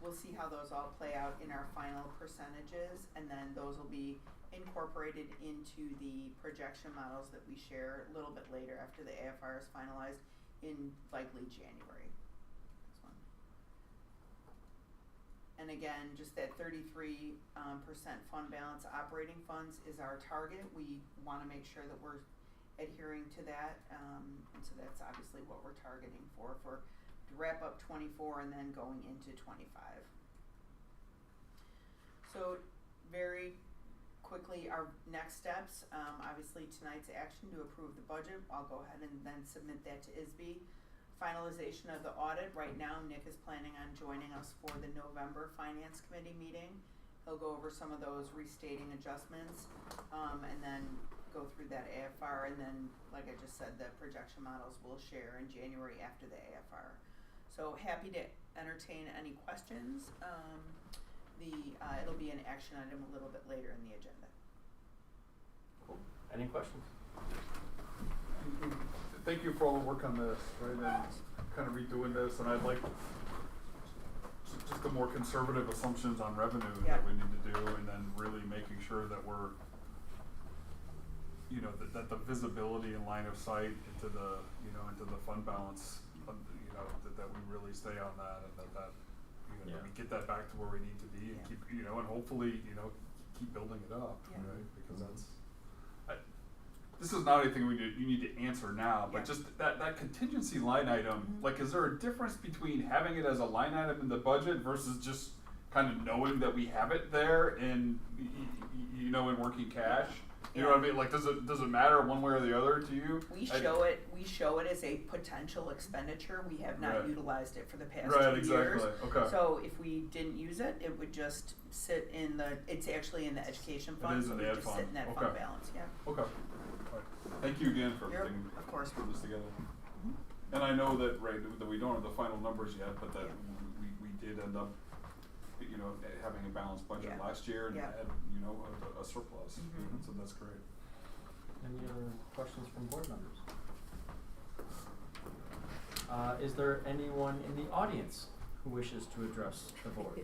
we'll see how those all play out in our final percentages, and then those will be incorporated into the projection models that we share a little bit later after the AFR is finalized in likely January. This one. And again, just that 33% fund balance operating funds is our target. We want to make sure that we're adhering to that, and so that's obviously what we're targeting for to wrap up 24 and then going into 25. So very quickly, our next steps, obviously tonight's action to approve the budget. I'll go ahead and then submit that to ISB. Finalization of the audit. Right now, Nick is planning on joining us for the November Finance Committee meeting. He'll go over some of those restating adjustments, and then go through that AFR, and then, like I just said, the projection models we'll share in January after the AFR. So happy to entertain any questions. It'll be an action item a little bit later in the agenda. Cool. Any questions? Thank you for all the work on this, right, and kind of redoing this, and I'd like just the more conservative assumptions on revenue that we need to do, and then really making sure that we're, you know, that the visibility and line of sight into the, you know, into the fund balance, you know, that we really stay on that, and that you know, we get that back to where we need to be, and keep, you know, and hopefully, you know, keep building it up, right? Because that's, this is not anything you need to answer now, but just that contingency line item, like, is there a difference between having it as a line item in the budget versus just kind of knowing that we have it there in, you know, in working cash? You know what I mean? Like, does it matter one way or the other to you? We show it as a potential expenditure. We have not utilized it for the past 2 years. Okay. So if we didn't use it, it would just sit in it's actually in the education fund. It is in the ed just fund. sit in that fund balance. Yeah. Okay. Right. Thank you again for everything. Of course. Putting this together. And I know that that we don't have the final numbers yet, but that we did end up, you know, having a balanced budget last year and had, you know, a surplus. So that's great. Any other questions from board members? Is there anyone in the audience who wishes to address the board?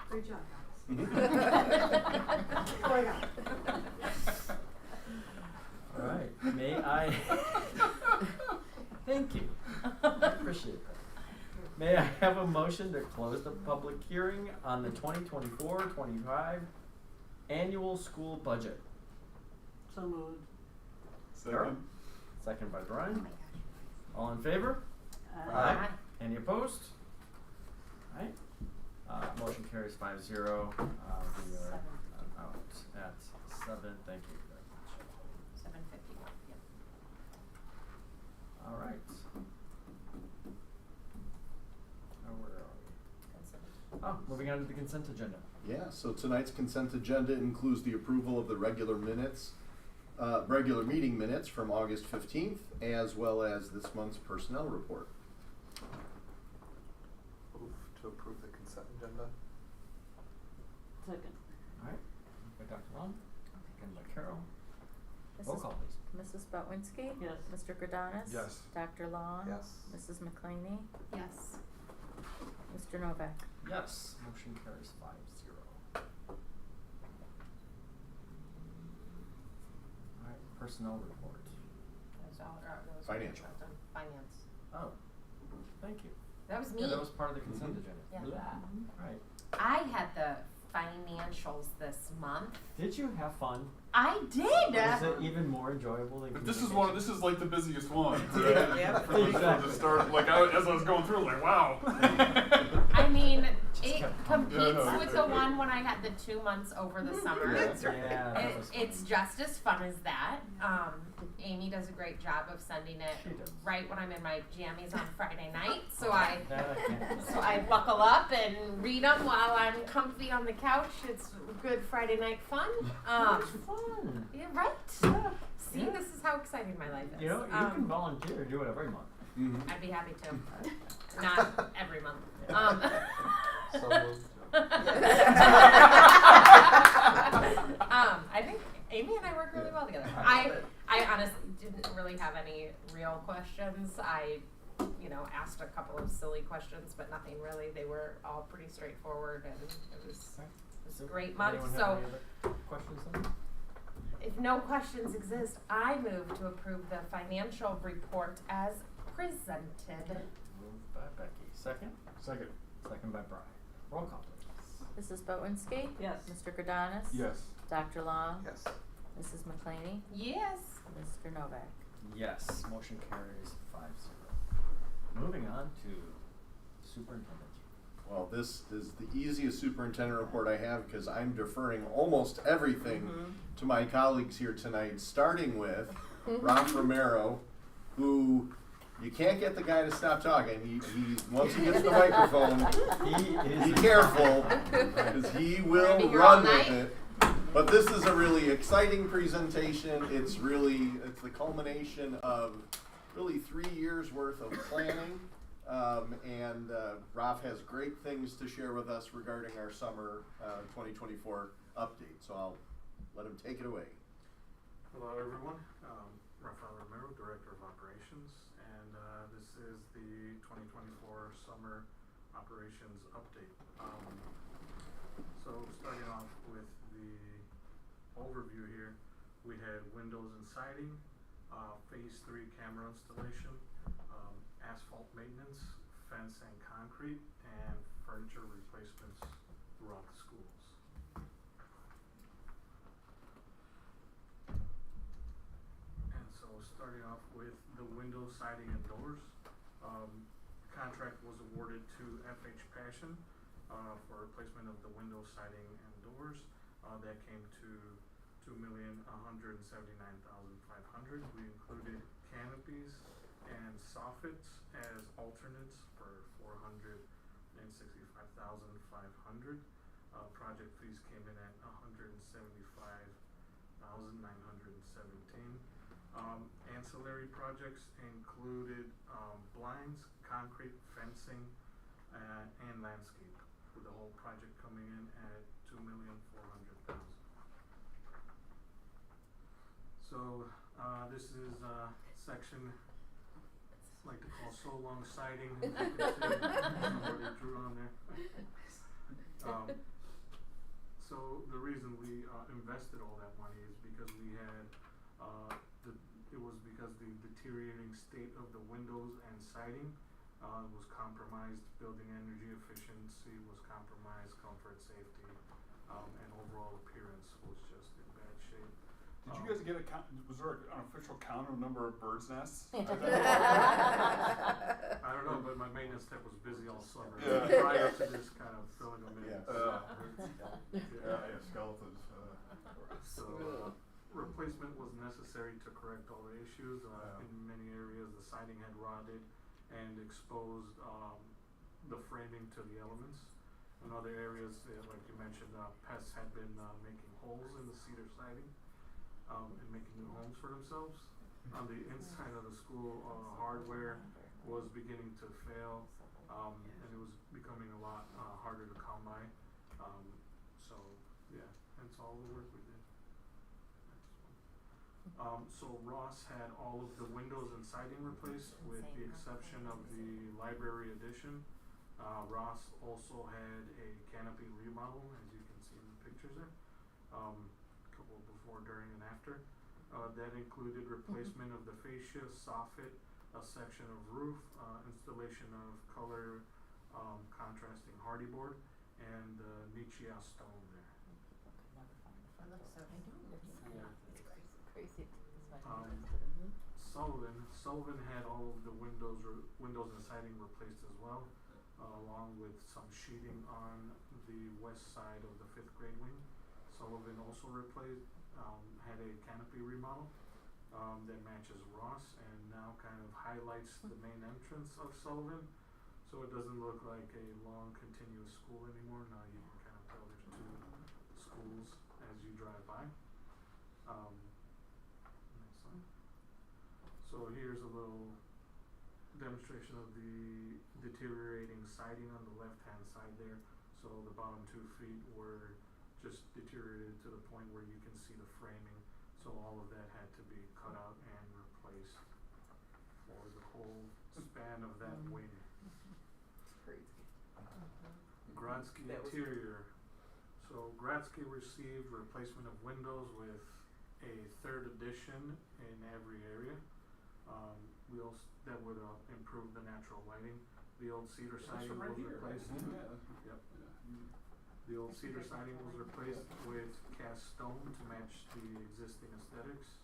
Great job, guys. Oh my God. All right, may I? Thank you. I appreciate that. May I have a motion to close the public hearing on the 2024-25 annual school budget? So moved. Carol? Second by Oh Brian. my gosh. All in favor? Aye. Any opposed? Alright, motion carries 5-0, we are out at 7, thank you very much. 7:51. Yep. Alright. Where are we? Consent. Oh, moving on to the consent agenda. Yeah, so tonight's consent agenda includes the approval of the regular meeting minutes from August 15th, as well as this month's personnel report. Move to approve the consent agenda. Second. Alright, by Dr. Long, second by Carol. Mrs. Roll call please. Mrs. Botwinski? Yes. Mr. Grodanis? Yes. Dr. Long? Yes. Mrs. McClaney? Yes. Mr. Novak? Yes, motion carries 5-0. Alright, personnel report. Financial. Finance. Oh, thank you. That was me. Yeah, that was part of the consent Mhm. agenda. Yeah. Alright, I had the financials this month. did you have fun? I did. Was it even more enjoyable than But this is like the busiest one. Yeah. Yep. For the Exactly. start, like as I was going through, like wow. I mean, Just it kept competes Yeah, no, with the one when I had the 2 months over the summer. Yeah. Yeah, that was fun. It's just as fun as that. Amy does a great job of sending it She does. right when I'm in my jammies on Friday night. So I That I buckle up and read them while I'm comfy on the couch. It's good Friday night fun. It's fun. Yeah, right. Yeah. See, Yeah. this is how excited my life is. You know, you can volunteer to do it every month. Mm-hmm. I'd be happy to. Not every month. Yeah. So moved. I think Amy and I work really well together. I love it. I honestly didn't really have any real questions. I, asked a couple of silly questions, but nothing really. They were all pretty straightforward, and it was a great month. Anyone So, have any other questions then? if no questions exist, I move to approve the financial report as presented. Moved by Becky. Second? Second. Second by Brian. Roll call please. Mrs. Botwinski? Yes. Mr. Grodanis? Yes. Dr. Long? Yes. Mrs. McClaney? Yes. Mr. Novak? Yes, motion carries 5-0. Moving on to superintendent. Well, this is the easiest superintendent report I have because I'm deferring almost everything to my colleagues here tonight, starting with Ralph Romero, who you can't get the guy to stop talking. He once he gets the microphone, He is be careful because he will Be here all run with night. it. But this is a really exciting presentation. It's the culmination of really 3 years worth of planning. And Ralph has great things to share with us regarding our summer 2024 update. So I'll let him take it away. Hello everyone, Rafael Romero, Director of Operations, and this is the 2024 Summer Operations Update. So starting off with the overview here, we had windows and siding, phase 3 camera installation, asphalt maintenance, fence and concrete, and furniture replacements throughout the schools. And so starting off with the window, siding, and doors, contract was awarded to FH Passion for replacement of the window, siding, and doors. That came to $2,179,500. We included canopies and soffits as alternates for $465,500. Project fees came in at $175,917. Ancillary projects included blinds, concrete, fencing, and landscape, with the whole project coming in at $2,400,000. So this is section like to call So Long Siding, as you can see, somebody drew on there. So the reason we invested all that money is because we had it was because the deteriorating state of the windows and siding was compromised, building energy efficiency was compromised, comfort, safety, and overall appearance was just in bad shape. Did you guys get a count? Was there an official count of number of birds' nests? I don't know, but my maintenance tech was busy all summer. Yeah. Prior to this kind of filling them in. Yeah, skeletons. So replacement was necessary to correct all the issues. In many areas, the siding had rotted and exposed the framing to the elements. In other areas, like you mentioned, pests had been making holes in the cedar siding and making new homes for themselves. On the inside of the school, hardware was beginning to fail, and it was becoming a lot harder to come by. So yeah, that's all the work we did. So Ross had all of the windows and siding replaced with the exception of the library addition. Ross also had a canopy remodel, as you can see in the pictures there. Couple before, during, and after. That included replacement of the fascia, soffit, a section of roof, installation of color contrasting hardy board, and Nichia stone there. Sullivan had all of the windows and siding replaced as well, along with some sheeting on the west side of the 5th grade wing. Sullivan also had a canopy remodel that matches Ross and now kind of highlights the main entrance of Sullivan, so it doesn't look like a long continuous school anymore. Now you can kind of tell there's 2 schools as you drive by. Next slide. So here's a little demonstration of the deteriorating siding on the left-hand side there. So the bottom 2 feet were just deteriorated to the point where you can see the framing. So all of that had to be cut out and replaced for the whole span of that wing. It's crazy. Grodsky interior. So Grodsky received replacement of windows with a 3rd edition in every area. We also that would improve the natural lighting. The old cedar siding was replaced. Yep. The old cedar siding was replaced with cast stone to match the existing aesthetics.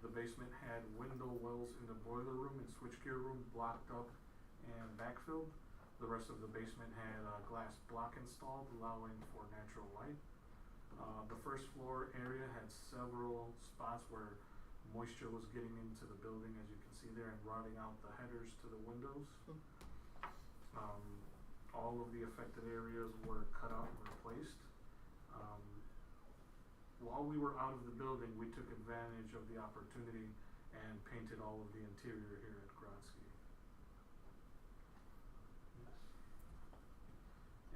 The basement had window wells in the boiler room and switchgear room blocked up and backfilled. The rest of the basement had a glass block installed, allowing for natural light. The first floor area had several spots where moisture was getting into the building, as you can see there, and rotting out the headers to the windows. All of the affected areas were cut out and replaced. While we were out of the building, we took advantage of the opportunity and painted all of the interior here at Grodsky. Yes.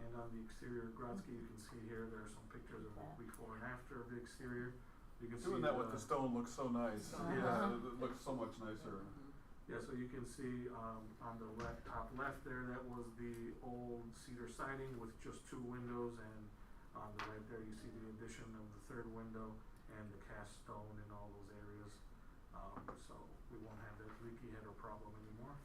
And on the exterior of Grodsky, you can see here, there are some pictures of before and after of the exterior. You can Doing see that with the stone looks so nice. Yeah. It looks so much nicer. Yeah, so you can see on the top left there, that was the old cedar siding with just 2 windows, and on the right there you see the addition of the 3rd window and the cast stone in all those areas. So we won't have that leaky header problem anymore.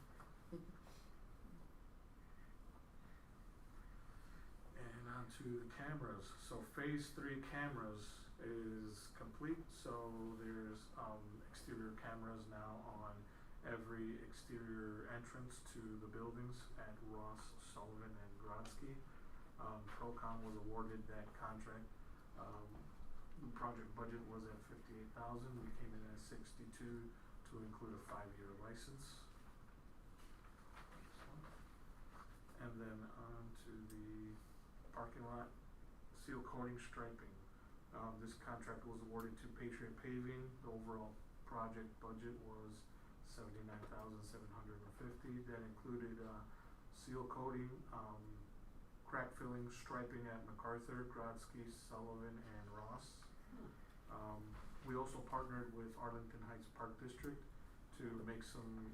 And on to the cameras. So phase 3 cameras is complete. So there's exterior cameras now on every exterior entrance to the buildings at Ross, Sullivan, and Grodsky. Procom was awarded that contract. The project budget was at $58,000. We came in at $62,000 to include a 5-year license. And then on to the parking lot seal coating striping. This contract was awarded to Patriot Paving. The overall project budget was $79,750. That included seal coating, crack filling, striping at MacArthur, Grodsky, Sullivan, and Ross. We also partnered with Arlington Heights Park District to make some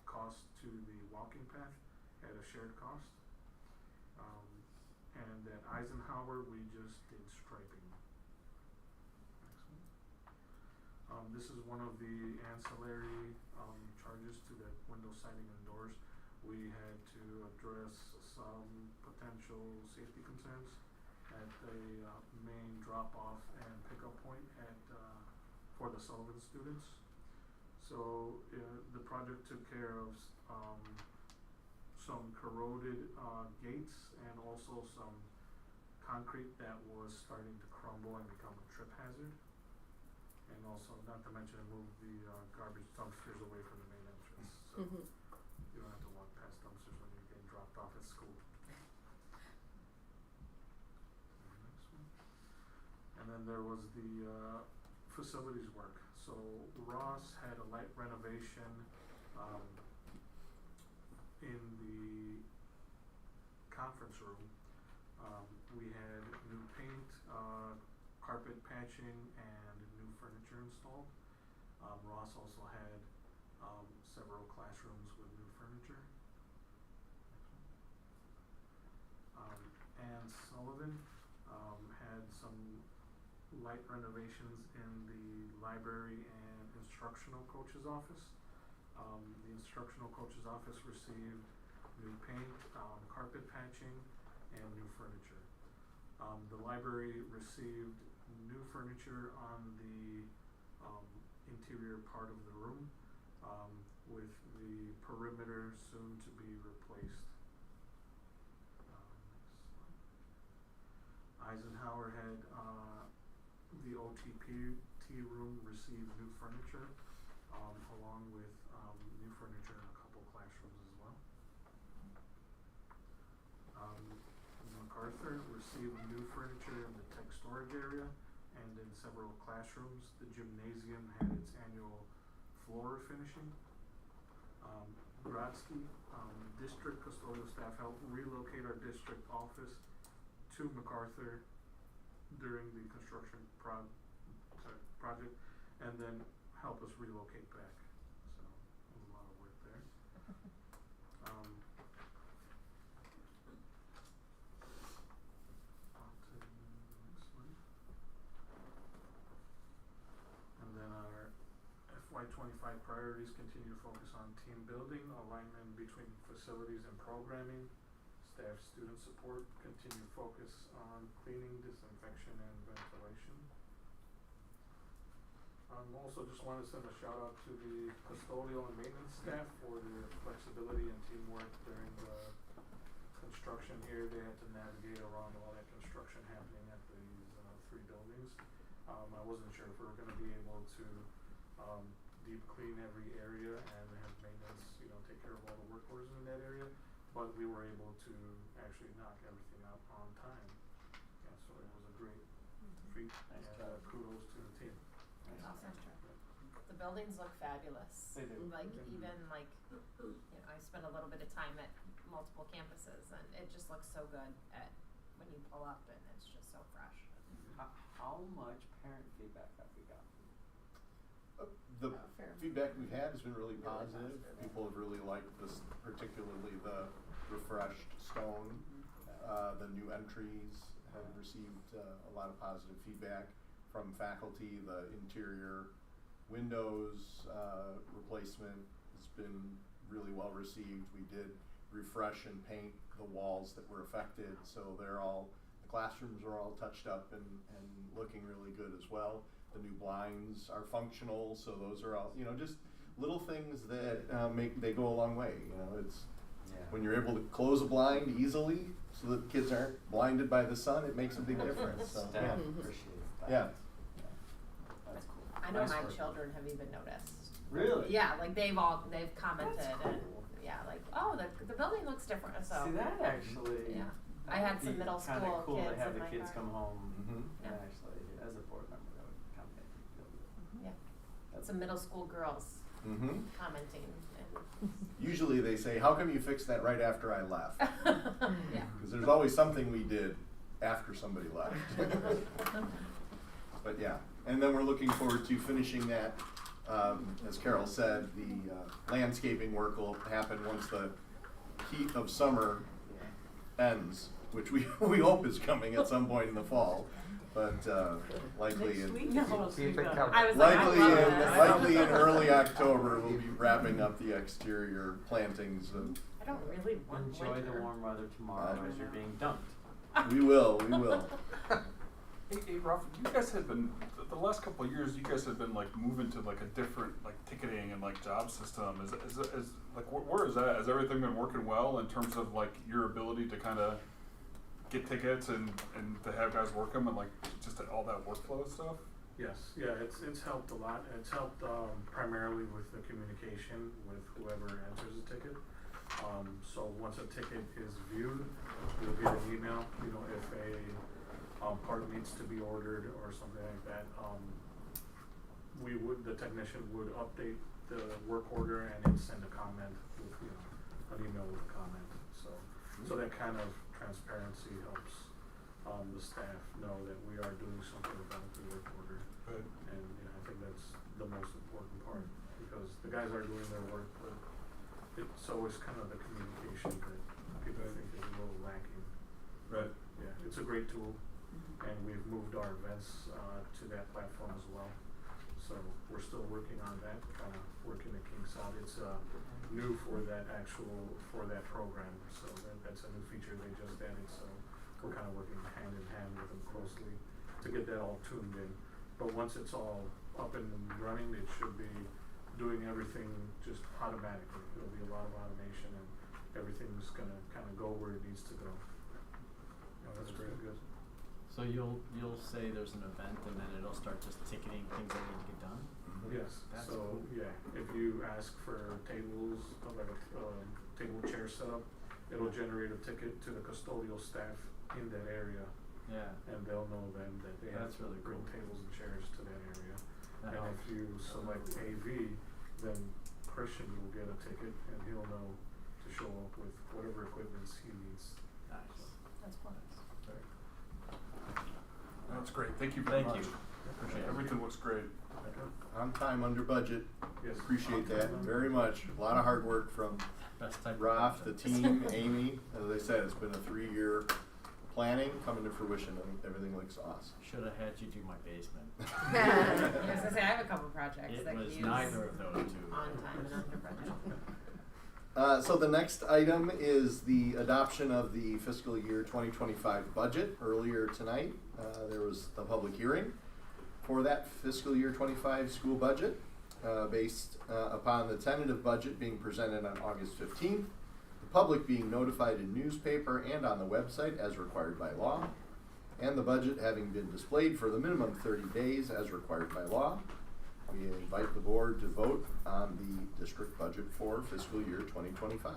cost to the walking path at a shared cost. And at Eisenhower, we just did striping. Next one. This is one of the ancillary charges to the window siding and doors. We had to address some potential safety concerns at the main drop-off and pickup point at for the Sullivan students. So the project took care of some corroded gates and also some concrete that was starting to crumble and become a trip hazard. And also, not to mention, move the garbage dumpsters away from the main entrance. So you don't have to walk past dumpsters when you're getting dropped off at school. Next one. And then there was the facilities work. So Ross had a light renovation in the conference room. We had new paint, carpet patching, and new furniture installed. Ross also had several classrooms with new furniture. Ann Sullivan had some light renovations in the library and instructional coach's office. The instructional coach's office received new paint, carpet patching, and new furniture. The library received new furniture on the interior part of the room, with the perimeter soon to be replaced. Eisenhower had the OTP room received new furniture, along with new furniture in a couple classrooms as well. MacArthur received new furniture in the tech storage area and in several classrooms. The gymnasium had its annual floor finishing. Brodsky, district custodial staff helped relocate our district office to MacArthur during the construction project, and then help us relocate back. So a lot of work there. On to the next one. And then our FY25 priorities continue to focus on team building, alignment between facilities and programming, staff student support, continued focus on cleaning, disinfection, and ventilation. Also just want to send a shout out to the custodial and maintenance staff for their flexibility and teamwork during the construction here. They had to navigate around all that construction happening at these 3 buildings. I wasn't sure if we were going to be able to deep clean every area and have maintenance, take care of all the work orders in that area, but we were able to actually knock everything out on time. Yeah, so it was a great feat, and kudos to the team. Awesome. The buildings look fabulous. They do. Like even like, I spent a little bit of time at multiple campuses, and it just looks so good at when you pull up, and it's just so fresh. How much parent feedback have we gotten? The fair. feedback we've had has been really positive. People have really liked this, particularly the refreshed stone. The new entries have received a lot of positive feedback from faculty. The interior windows replacement has been really well received. We did refresh and paint the walls that were affected, so the classrooms are all touched up and looking really good as well. The new blinds are functional, so those are all, just little things that they go a long way. It's when you're able to close a blind easily so that kids aren't blinded by the sun, it makes a big difference. So, Staff yeah. appreciates that. Yeah. That's cool. I know Nice my work. children have even noticed. Really? Yeah, like they've commented That's and cool. yeah, like the building looks different. So See, that actually. yeah, I had some middle kinda school cool kids to have in the my kids car. come home. Mhm. Yeah. And actually, as a board member, that would kind of make me feel good. Yeah, That's some middle school girls Mm-hmm. commenting. Usually they say, "How come you fixed that right after I left?" Yeah. Because there's always something we did after somebody left. But yeah, and then we're looking forward to finishing that as Carol said, the landscaping work will happen once the heat of summer ends, which we hope is coming at some point in the fall, but likely in No, See if it we've comes. I was like, I likely love in that. likely in early October we'll be wrapping up the exterior plantings of. I don't really want Enjoy winter. the warm weather tomorrow as you're being dunked. We will. Hey, Ralph, you guys have been, the last couple of years, you guys have been like moving to like a different like ticketing and like job system. Is like, where is that? Has everything been working well in terms of like your ability to kind of get tickets and to have guys work them and like just all that workflow stuff? Yes, yeah, it's helped a lot. It's helped primarily with the communication with whoever enters a ticket. So once a ticket is viewed, you'll get an email, you know, if a part needs to be ordered or something like that. The technician would update the work order and then send a comment with, you know, an email with a comment. So that kind of transparency helps the staff know that we are doing something about the work order. Good. And you know, I think that's the most important part, because the guys are doing their work, but it's always kind of the communication that people think is a little lacking. Right. Yeah, it's a great tool, and we've moved our events to that platform as well. So we're still working on that, working the kinks out. It's new for that program, so that's a new feature they just added. So we're kind of working hand in hand with them closely to get that all tuned in. But once it's all up and running, it should be doing everything just automatically. It'll be a lot of automation, and everything's gonna kind of go where it needs to go. Oh, that's great. Good. So you'll say there's an event and then it'll start just ticketing things that need to get done? Yes, That's so, cool. yeah, if you ask for tables, like a table chair setup, it'll generate a ticket to the custodial staff in that area, Yeah. and they'll know then that they have That's to really bring cool. tables and chairs to that area. That And helps. if you select AV, then Christian will get a ticket, and he'll know to show up with whatever equipments he needs. Nice. That's fun. Very That's great. Thank you very Thank much. you. Appreciate it. Everything looks great. On time, under budget. Yes. Appreciate On that time. very much. A lot of hard work from Best type of Ralph, the project. team, Amy. As I said, it's been a 3-year planning coming to fruition, and everything looks awesome. Should have had you do my basement. I was gonna say, I have a couple projects It that was use neither of those two. on time and under budget. So the next item is the adoption of the fiscal year 2025 budget. Earlier tonight, there was the public hearing for that fiscal year 25 school budget, based upon the tentative budget being presented on August 15th, the public being notified in newspaper and on the website as required by law, and the budget having been displayed for the minimum 30 days as required by law. We invite the board to vote on the district budget for fiscal year 2025.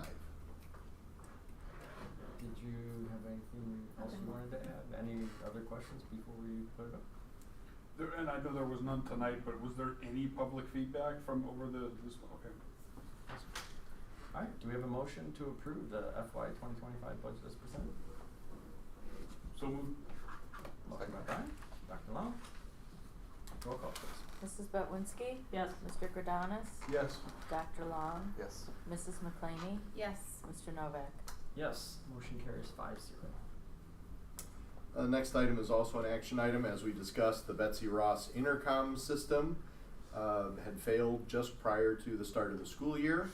Did you have anything else you wanted to add? Any other questions before we put it up? And I know there was none tonight, but was there any public feedback from over this one? Okay. All right, do we have a motion to approve the FY 2025 budget as presented? So moved. Motion by Brian, Dr. Long. Roll call, please. Mrs. Betwinsky? Yes. Mr. Grodanis? Yes. Dr. Long? Yes. Mrs. McClaney? Yes. Mr. Novak? Yes, motion carries 5-0. Next item is also an action item. As we discussed, the Betsy Ross intercom system had failed just prior to the start of the school year,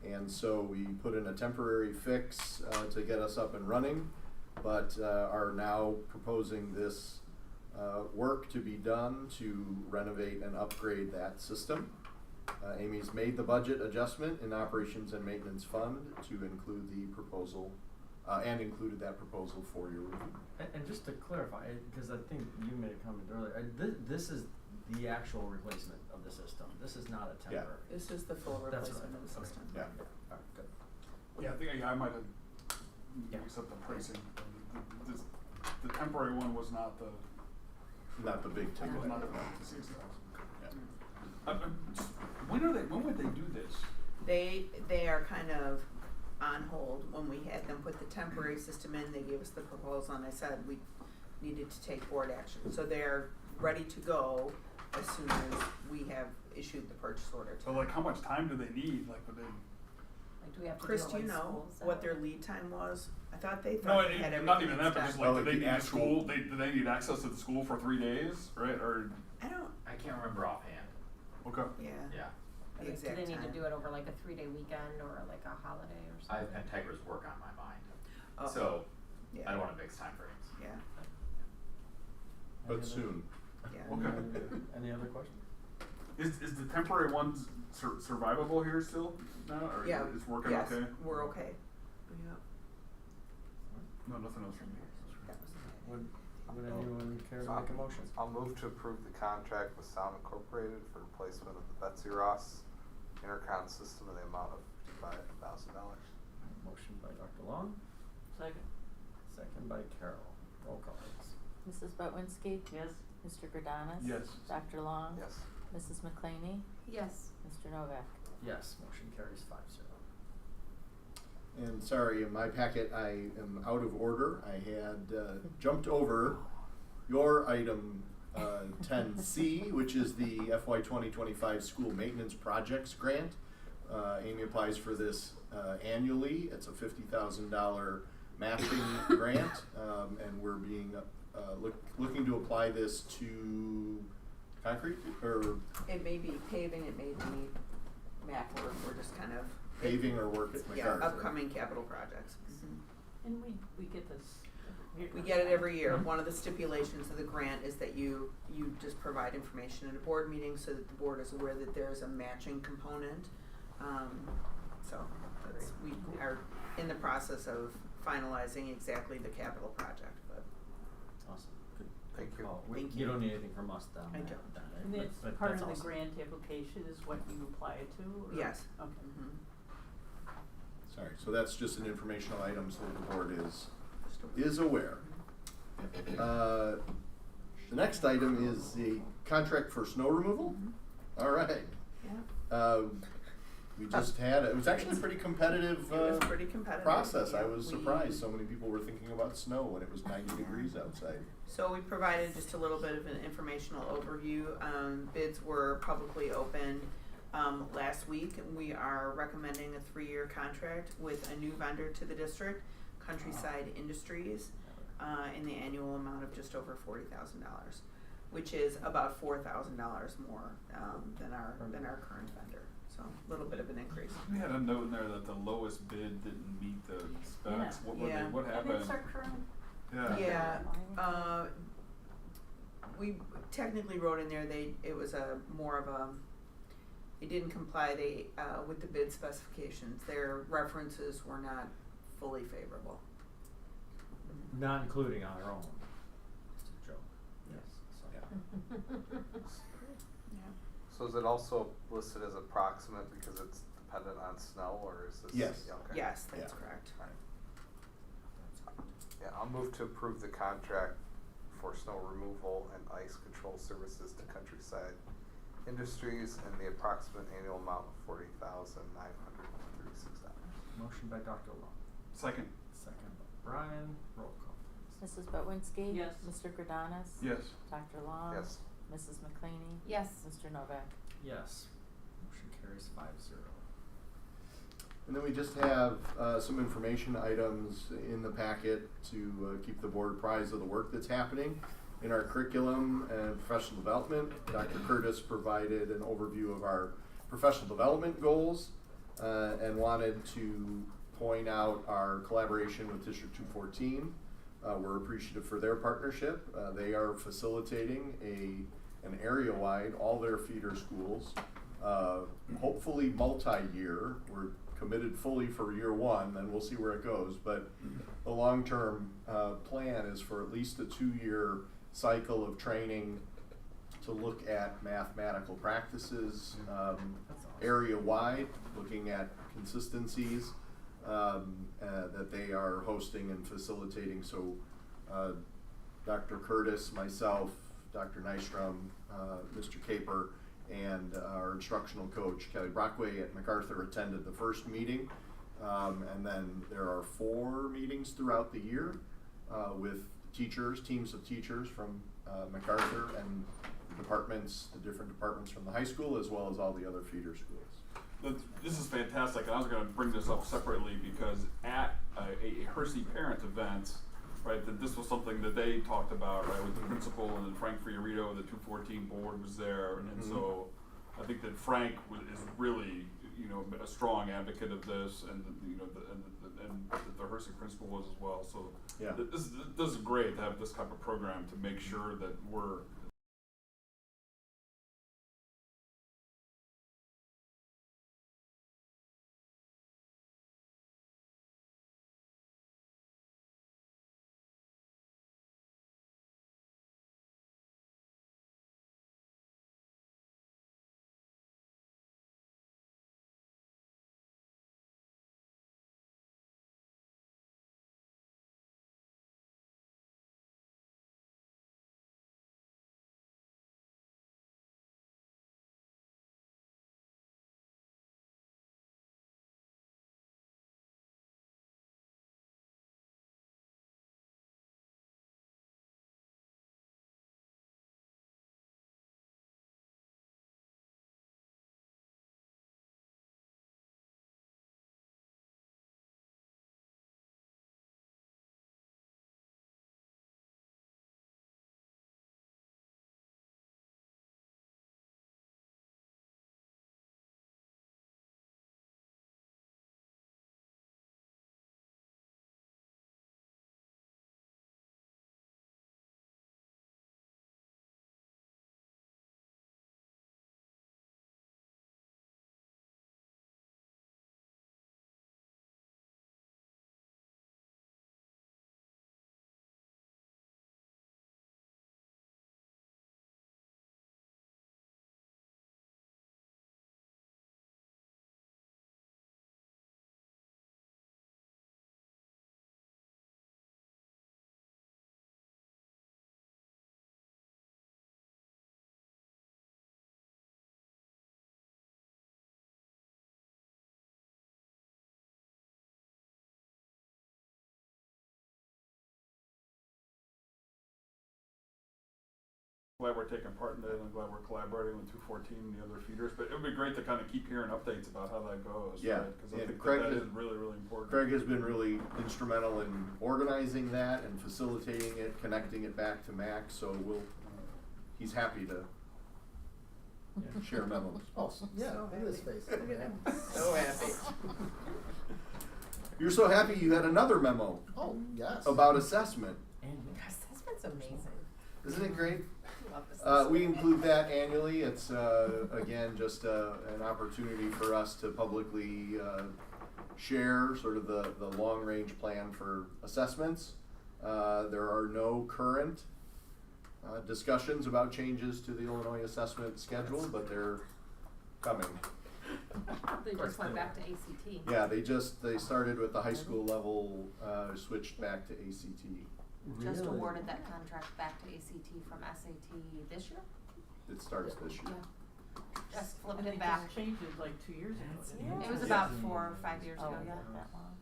and so we put in a temporary fix to get us up and running, but are now proposing this work to be done to renovate and upgrade that system. Amy's made the budget adjustment in operations and maintenance fund to include the proposal, and included that proposal for your review. And just to clarify, because I think you made a comment earlier, this is the actual replacement of the system. This is not a Yeah. temporary. This is the full That's replacement right. of the Okay. system. Yeah. All right, good. Yeah, I think I might have Yeah. mixed up the pricing. The temporary one was not the. Not the big ticket. Was not item. the 6,000. Yeah. When would they do this? They are kind of on hold. When we had them put the temporary system in, they gave us the proposal, and I said we needed to take board action. So they're ready to go as soon as we have issued the purchase order to So like, how much time do they need? Like, would they? Like, do we have to Chris, do it do you when know school's what out? their lead time was? I thought they No, thought they had everything not even in that, but stock. just like, Oh, do like they the need actual- school? Do they need access to the school for 3 days, right? Or I don't, I can't remember offhand. okay. yeah, Yeah. the Do exact they need to time. do it over like a 3-day weekend or like a holiday or I something? have Pentegra's work on my mind. Oh, So yeah, I don't want to mix time frames. yeah, But soon. yeah. Okay. Any other questions? Is the temporary ones survivable here still now, or Yeah, is working yes, okay? we're okay. Yeah. No, nothing else from me. That was Would anyone care to make a motion? I'll move to approve the contract with Sound Incorporated for replacement of the Betsy Ross intercom system in the amount of $55,000. Motion by Dr. Long, Second. second by Carol. Roll call please. Mrs. Botwinski? Yes. Mr. Grodanis? Yes. Dr. Long? Yes. Mrs. McClaney? Yes. Mr. Novak? Yes, motion carries 5-0. And sorry, in my packet, I am out of order. I had jumped over your item 10C, which is the FY 2025 School Maintenance Projects Grant. Amy applies for this annually. It's a $50,000 matching grant, and we're being looking to apply this to concrete or It may be paving, it may be map work, we're just kind of. paving or work at Yeah, MacArthur. upcoming capital projects. And we get this. We get it every year. One of the stipulations of the grant is that you just provide information at a board meeting so that the board is aware that there's a matching component. So that's, we are in the process of finalizing exactly the capital project, but Awesome, good. Thank you. call. Thank You you. don't need anything from us down I there. don't. down And there, that's but part of that's the awesome. grant application is what you apply it to? Or? yes. Okay. Mhm. Sorry, so that's just an informational item so that the board is aware. The next item is the contract for snow removal. All right. Yeah. We just had, it was actually a pretty competitive It was pretty competitive. process. I yeah. was surprised so many people were thinking about snow when it was 90 degrees outside. So we provided just a little bit of an informational overview. Bids were publicly opened last week. We are recommending a 3-year contract with a new vendor to the district, Countryside Industries, in the annual amount of just over $40,000, which is about $4,000 more than our current vendor. So a little bit of an increase. We had a note in there that the lowest bid didn't meet the specs. Yeah. What were Yeah. they? What And happened? it's our current. Yeah. Yeah, we technically wrote in there it was more of a, they didn't comply with the bid specifications. Their references were not fully favorable. Not including our own. Just a joke. Yes. So. Yeah. So is it also listed as approximate because it's dependent on snow, or is this? Yes. Yeah, okay. Yes, that's Yeah. correct. Yeah, I'll move to approve the contract for snow removal and ice control services to Countryside Industries in the approximate annual amount of $40,936. Motion by Dr. Long, Second. second by Brian. Roll call please. Mrs. Botwinski? Yes. Mr. Grodanis? Yes. Dr. Long? Yes. Mrs. McClaney? Yes. Mr. Novak? Yes, motion carries 5-0. And then we just have some information items in the packet to keep the board apprised of the work that's happening in our curriculum and professional development. Dr. Curtis provided an overview of our professional development goals and wanted to point out our collaboration with District 214. We're appreciative for their partnership. They are facilitating an area-wide, all their feeder schools, hopefully multi-year. We're committed fully for year 1, then we'll see where it goes. But the long-term plan is for at least a 2-year cycle of training to look at mathematical practices area-wide, looking at consistencies that they are hosting and facilitating. So Dr. Curtis, myself, Dr. Nystrom, Mr. Caper, and our instructional coach, Kelly Brockway at MacArthur, attended the first meeting. And then there are 4 meetings throughout the year with teachers, teams of teachers from MacArthur and departments, the different departments from the high school, as well as all the other feeder schools. This is fantastic, and I was going to bring this up separately because at a Hersey parent event, right, that this was something that they talked about, right, with the principal and then Frank Fiorito, the 214 board was there, and so I think that Frank is really, you know, a strong advocate of this, and you know, and the Hersey principal was as well. So Yeah. this is great to have this type of program to make sure that we're glad we're taking part in it, and I'm glad we're collaborating with 214 and the other feeders. But it would be great to kind of keep hearing updates about how that goes. Yeah, Because and I think Craig that has- is really, really important. Craig has been really instrumental in organizing that and facilitating it, connecting it back to Max, so he's happy to share memos. Oh, yeah, look at his face. Look at him. So happy. You're so happy you had another memo Oh, yes. about assessment. Assessment's amazing. Isn't it great? Love assessment. We include that annually. It's, again, just an opportunity for us to publicly share sort of the long-range plan for assessments. There are no current discussions about changes to the Illinois assessment schedule, but they're coming. They just went back to ACT. Yeah, they started with the high school level, switched back to ACT. Just awarded that contract back to ACT from SAT this year? It starts this year. Yeah. Just I flipped think it back. this changed it like 2 years ago. didn't It was Yeah. about 4 or 5 years Oh, ago, yeah, yeah. that long.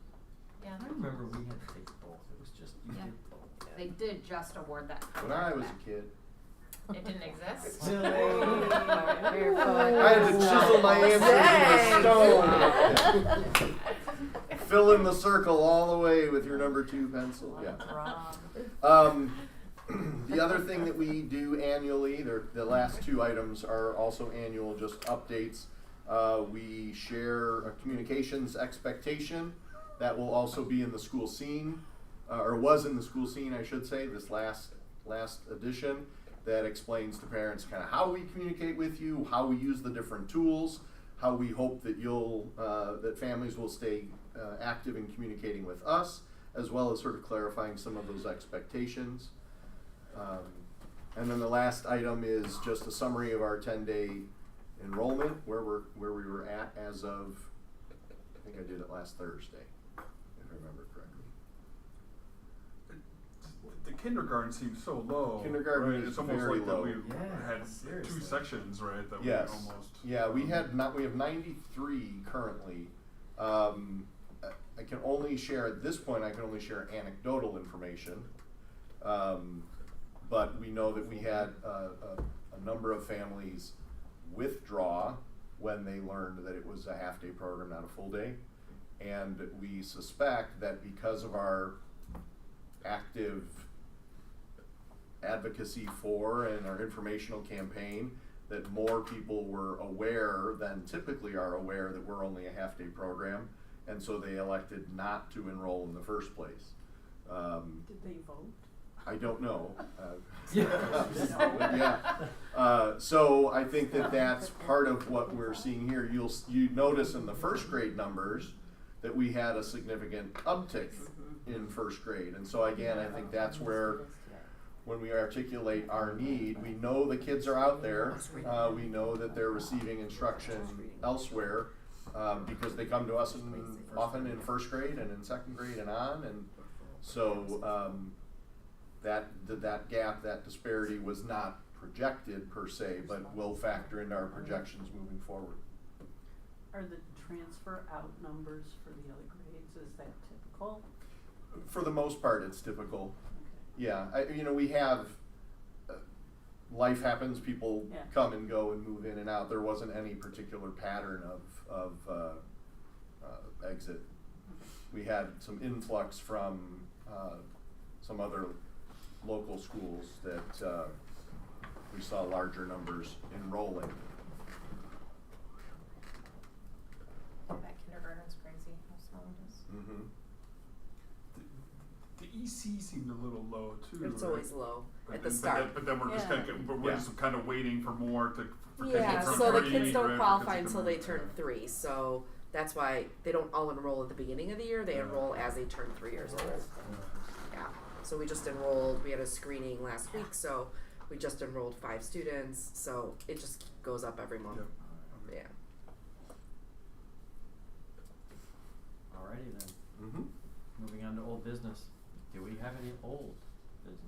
Yeah. I remember we had to take both. It was just you Yeah. did both. They did just award that contract When I was back. a kid, It didn't exist? I had to chisel my answer in the stone. Fill in the circle all the way with your number 2 pencil. Yeah. Wrong. The other thing that we do annually, the last 2 items are also annual, just updates. We share a communications expectation that will also be in the school scene, or was in the school scene, I should say, this last edition, that explains to parents kind of how we communicate with you, how we use the different tools, how we hope that that families will stay active in communicating with us, as well as sort of clarifying some of those expectations. And then the last item is just a summary of our 10-day enrollment, where we were at as of, I think I did it last Thursday, if I remember correctly. The kindergarten seems so low. Kindergarten right? is It's almost very like low. that we Yeah, had seriously. 2 sections, right? That Yes. we almost. Yeah, we have 93 currently. I can only share at this point. I can only share anecdotal information, but we know that we had a a number of families withdraw when they learned that it was a half-day program, not a full day. And we suspect that because of our active advocacy for and our informational campaign, that more people were aware than typically are aware that we're only a half-day program, and so they elected not to enroll in the first place. Did they vote? I don't know. Yeah. So I think that that's part of what we're seeing here. You notice in the first grade numbers that we had a significant uptick in first grade, and so again, I think that's where, when we articulate our need, we know the kids are out there. We know that they're receiving instruction elsewhere because they come to us often in first grade and in second grade and on, and so that gap, that disparity was not projected per se, but will factor into our projections moving forward. Are the transfer out numbers for the other grades, is that typical? For the most part, it's typical. Okay. Yeah, we have, life happens, people Yeah. come and go and move in and out. There wasn't any particular pattern of exit. We had some influx from some other local schools that we saw larger numbers enrolling. That kindergarten's crazy, how small it is. Mm-hmm. The EC seemed a little low too. It's right? always low But at the then- start. But then we're just Yeah. we're just kind of waiting for more for kids Yeah, to turn so the 3, kids don't right, qualify kids until to they come turn in. 3, so that's why they don't all enroll at the beginning of the year, they Yeah. enroll as they turn 3 years old. Yeah, so we just enrolled, we had a screening last week, so we just enrolled 5 students, so it just goes up every month. Yep. Yeah. Alrighty then. Mm-hmm. Moving on to old business. Do we have any old business?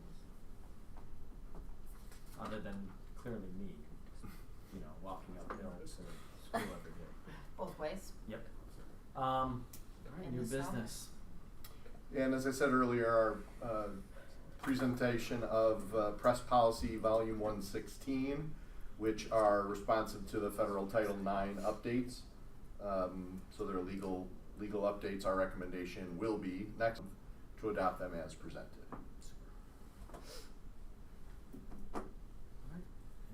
Other than clearly me, walking uphill to school every day. Both ways. Yep. Alright, And new the summer. business. And as I said earlier, our presentation of Press Policy Volume 116, which are responsive to the federal Title IX updates. So they're legal updates. Our recommendation will be next to adopt them as presented. Alright,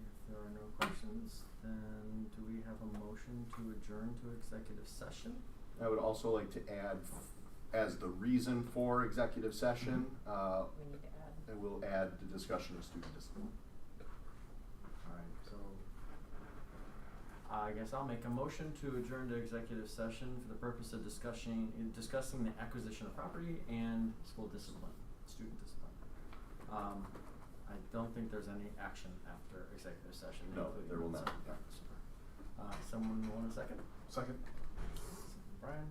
if there are no questions, then do we have a motion to adjourn to executive session? I would also like to add, as the reason for executive session, We need to add. I will add the discussion of student discipline. Alright, so I guess I'll make a motion to adjourn to executive session for the purpose of discussing the acquisition of property and school discipline, student discipline. I don't think there's any action after executive session. No, including there will not, consent. yeah. Super. Someone want a second? Second. Brian?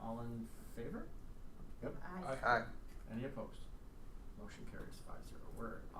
All in favor? Yep. Aye. Aye. Any opposed? Motion carries 5-0. We're off.